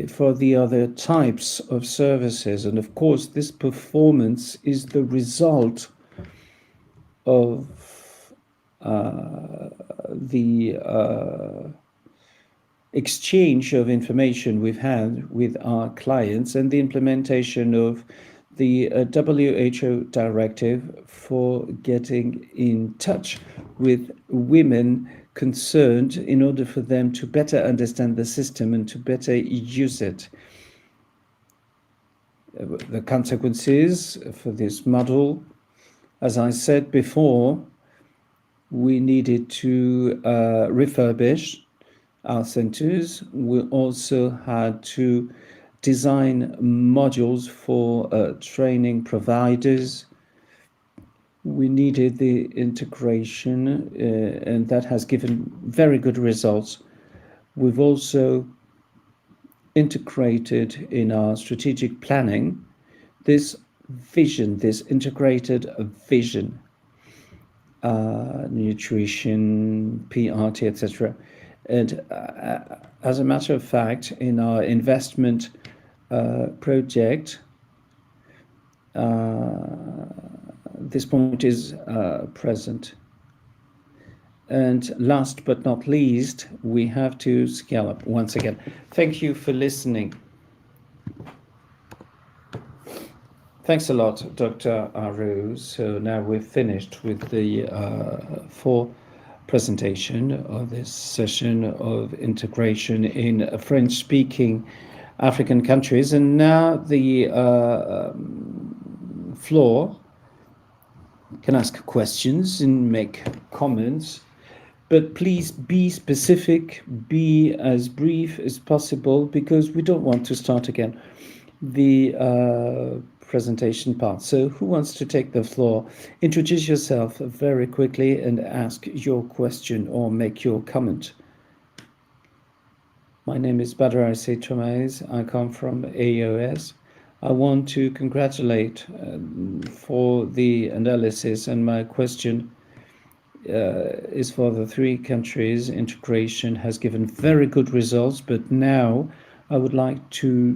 for the other types of services. And of course, this performance is the result of the exchange of information we've had with our clients and the implementation of the WHO directive for getting in touch with women concerned in order for them to better understand the system and to better use it. The consequences for this model, as I said before, we needed to refurbish our centers. We also had to design modules for training providers. We needed the integration, and that has given very good results. We've also integrated in our strategic planning this vision, this integrated vision, nutrition, PRT, etc. And as a matter of fact, in our investment project, this point is present. And last but not least, we have to scale up once again. Thank you for listening. Thanks a lot, Dr. Aru. So now we've finished with the full presentation of this session of integration in French-speaking African countries. And now the floor can ask questions and make comments, but please be specific, be as brief as possible, because we don't want to start again the presentation part. So who wants to take the floor? Introduce yourself very quickly and ask your question or make your comment. My name is Badr Aissé Tremez. I come from AOS. I want to congratulate for the analysis, and my question is for the three countries. Integration has given very good results, but now I would like to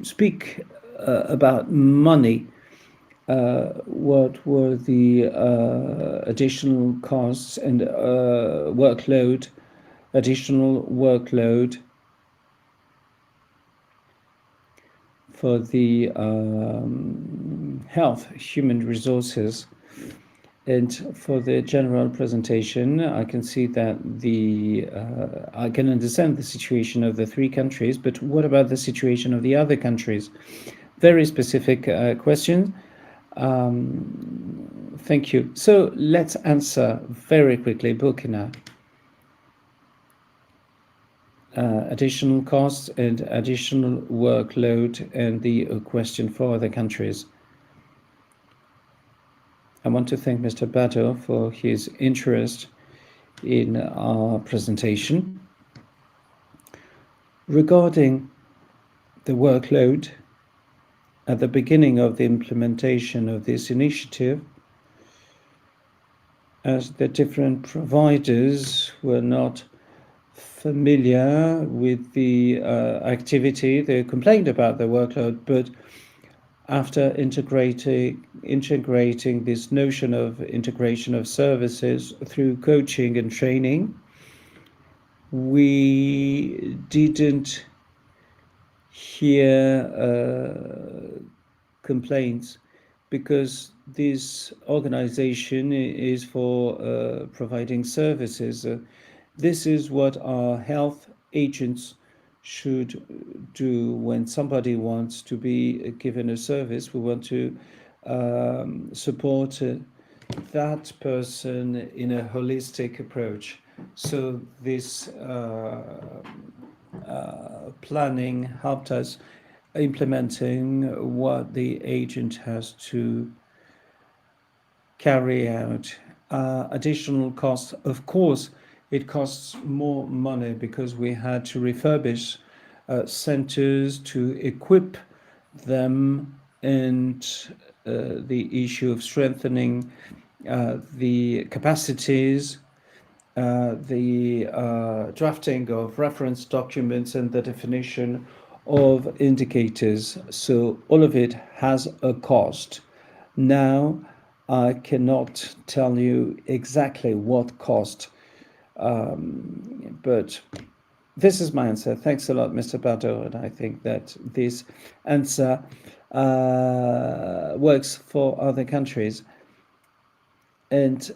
speak about money. What were the additional costs and additional workload for the health, human resources? And for the general presentation, I can see that I can understand the situation of the three countries, but what about the situation of the other countries? Very specific question. Thank you. So let's answer very quickly. Burkina. additional costs and additional workload, and the question for other countries. I want to thank Mr. Bato for his interest in our presentation. Regarding the workload, at the beginning of the implementation of this initiative, as the different providers were not familiar with the activity, they complained about the workload, but after integrating this notion of integration of services through coaching and training, we didn't hear complaints, because this organization is for providing services. This is what our health agents should do when somebody wants to be given a service. We want to support that person in a holistic approach. So this planning helped us implementing what the agent has to carry out. Additional costs, of course, it costs more money because we had to refurbish centers, to equip them, and the issue of strengthening the capacities, the drafting of reference documents, and the definition of indicators. So all of it has a cost. Now, I cannot tell you exactly what cost, but this is my answer. Thanks a lot, Mr. Bato, and I think that this answer works for other countries. And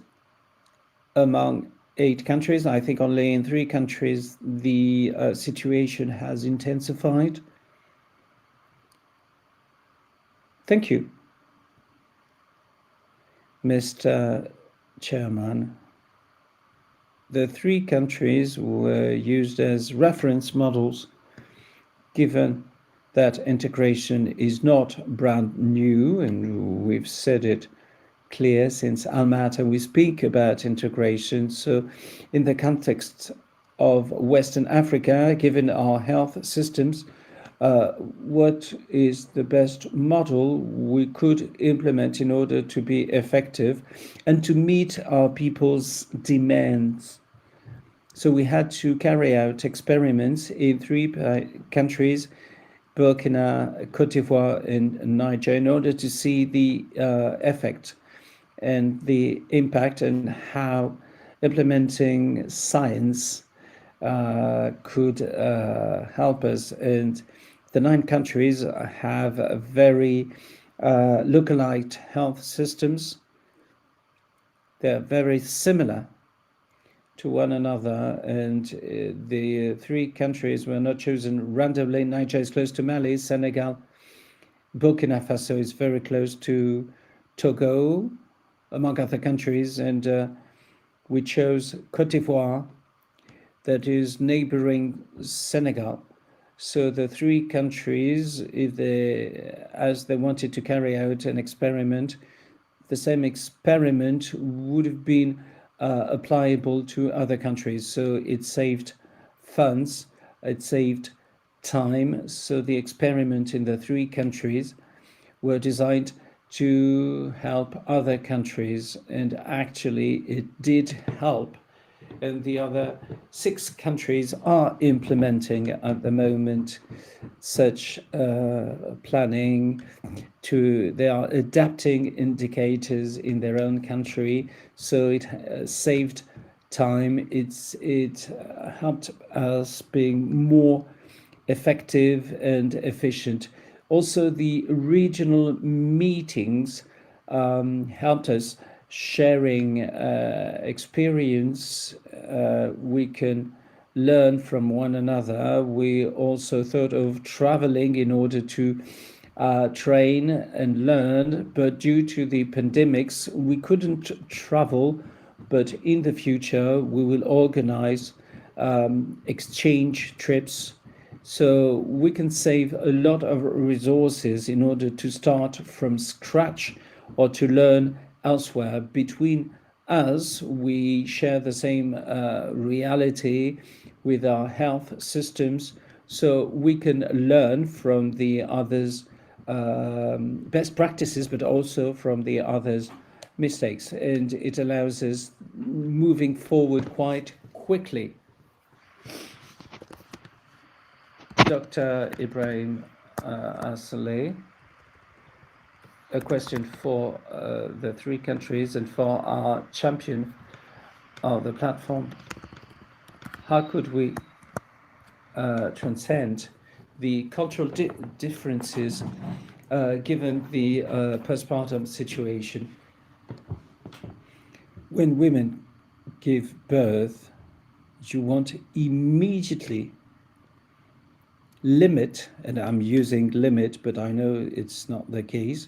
among 8 countries, I think only in 3 countries the situation has intensified. Thank you, Mr. Chairman. The 3 countries were used as reference models, given that integration is not brand new, and we've said it clear since Almaty we speak about integration. So in the context of Western Africa, given our health systems, what is the best model we could implement in order to be effective and to meet our people's demands? So we had to carry out experiments in 3 countries, Burkina, Cote d'Ivoire, and Niger, in order to see the effect and the impact, and how implementing science could help us. And the 9 countries have very localized health systems. They're very similar to one another, and the 3 countries were not chosen randomly. Niger is close to Mali, Senegal, Burkina Faso is very close to Togo, among other countries, and we chose Cote d'Ivoire, that is neighboring Senegal. So the 3 countries, as they wanted to carry out an experiment, the same experiment would have been applicable to other countries. So it saved funds, it saved time. So the experiment in the 3 countries were designed to help other countries, and actually it did help. And the other 6 countries are implementing at the moment such planning. They are adapting indicators in their own country, so it saved time. It helped us being more effective and efficient. Also, the regional meetings helped us sharing experience. We can learn from one another. We also thought of traveling in order to train and learn, but due to the pandemics, we couldn't travel. But in the future, we will organize exchange trips. So we can save a lot of resources in order to start from scratch or to learn elsewhere. Between us, we share the same reality with our health systems, so we can learn from the others' best practices, but also from the others' mistakes, and it allows us moving forward quite quickly. Dr. Ibrahim Assaleh, a question for the three countries and for our champion of the platform. How could we transcend the cultural differences given the postpartum situation? When women give birth, you want to immediately limit, and I'm using limit, but I know it's not the case,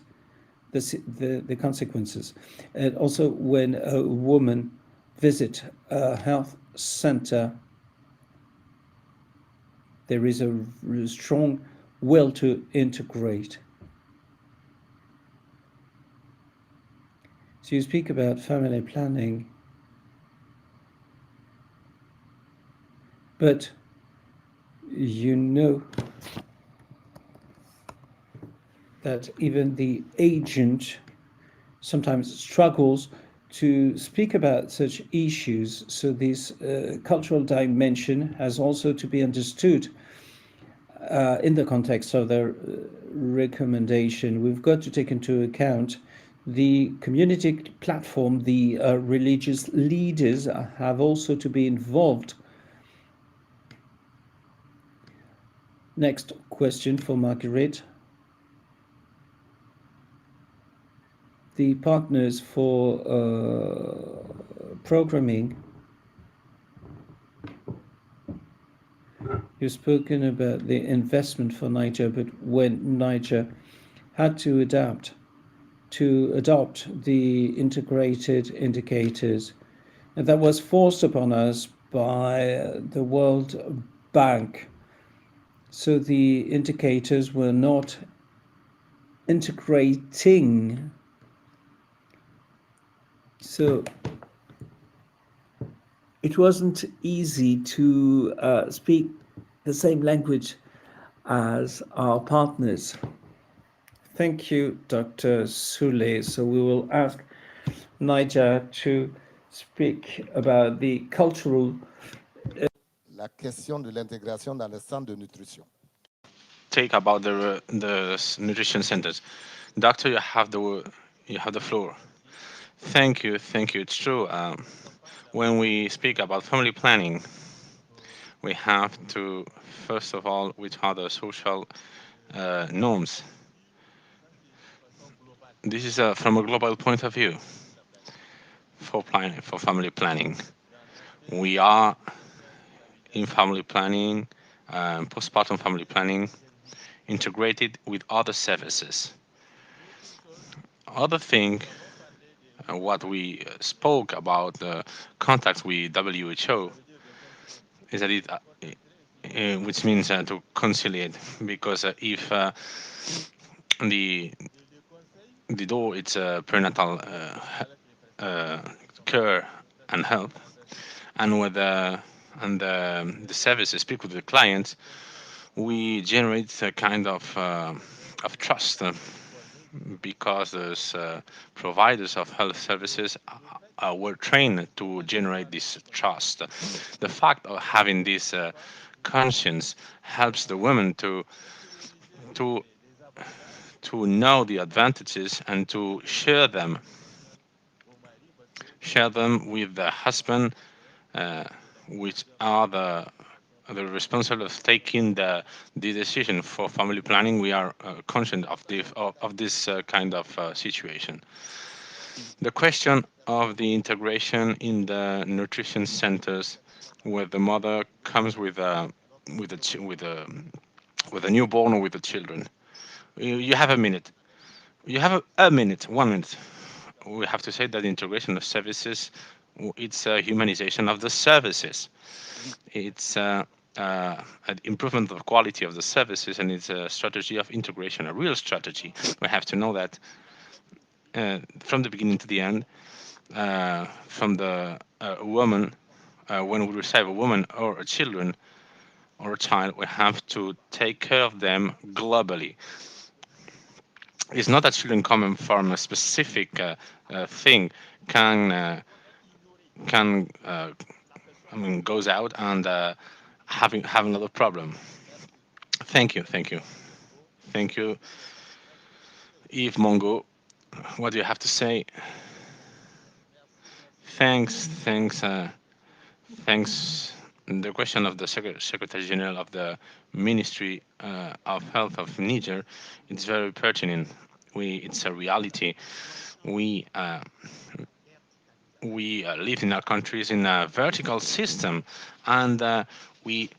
the consequences. And also, when a woman visit a health center, there is a strong will to integrate. So you speak about family planning, but you know that even the agent sometimes struggles to speak about such issues. So this cultural dimension has also to be understood in the context of the recommendation. We've got to take into account the community platform, the religious leaders have also to be involved. Next question for Marguerite. The partners for programming. You've spoken about the investment for Niger, but when Niger had to adopt the integrated indicators, and that was forced upon us by the World Bank. So the indicators were not integrating. So it wasn't easy to speak the same language as our partners. Thank you, Dr. Soule. So we will ask Niger to speak about the cultural. La question de l'intégration dans les centres de nutrition. Take about the nutrition centers. Doctor, you have the floor. Thank you. It's true. When we speak about family planning, we have to first of all, which are the social norms. This is from a global point of view for family planning. We are in family planning, postpartum family planning, integrated with other services. Other thing, what we spoke about the contacts with WHO, is that which means to conciliate, because if the door it's prenatal care and help, and with the services speak with the clients, we generate a kind of trust, because those providers of health services were trained to generate this trust. The fact of having this conscience helps the women to know the advantages and to share them with the husband, which are the responsible of taking the decision for family planning. We are conscious of this kind of situation. The question of the integration in the nutrition centers, where the mother comes with a newborn or with the children. You have a minute. You have a minute, 1 minute. We have to say that the integration of services It's a humanization of the services. It's an improvement of the quality of the services, and it's a strategy of integration, a real strategy. We have to know that from the beginning to the end, from the woman, when we receive a woman or a children or a child, we have to take care of them globally. It's not that children coming from a specific thing can can I mean goes out and have another problem. Thank you, thank you, thank you, Yves Mongo. What do you have to say? Thanks, thanks, thanks. The question of the Secretary General of the Ministry of Health of Niger, it's very pertinent. It's a reality. We live in our countries in a vertical system, and we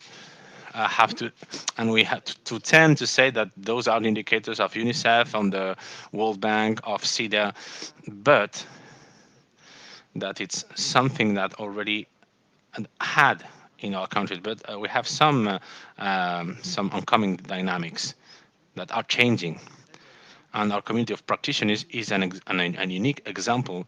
have to, and we have to tend to say that those are the indicators of UNICEF, on the World Bank, of SIDA, but that it's something that already had in our countries. But we have some oncoming dynamics that are changing, and our community of practitioners is an unique example,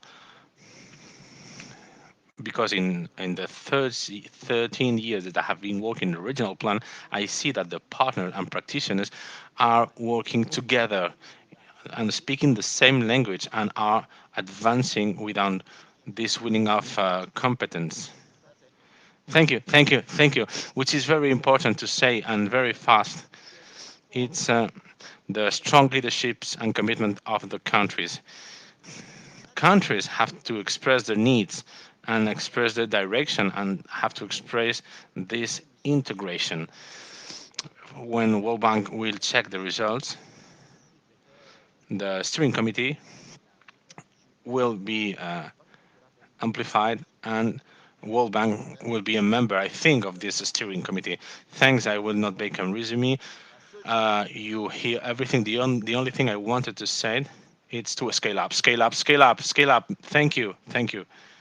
because in the 13 years that I have been working the original plan, I see that the partners and practitioners are working together and speaking the same language and are advancing without this winning of competence. Thank you, thank you, thank you. Which is very important to say and very fast. It's the strong leaderships and commitment of the countries. Countries have to express their needs and express their direction and have to express this integration. When World Bank will check the results, the steering committee will be amplified, and World Bank will be a member, I think, of this steering committee. Thanks. I will not make a resume. You hear everything. The only thing I wanted to say, it's to scale up, scale up, scale up, scale up. Thank you, thank you.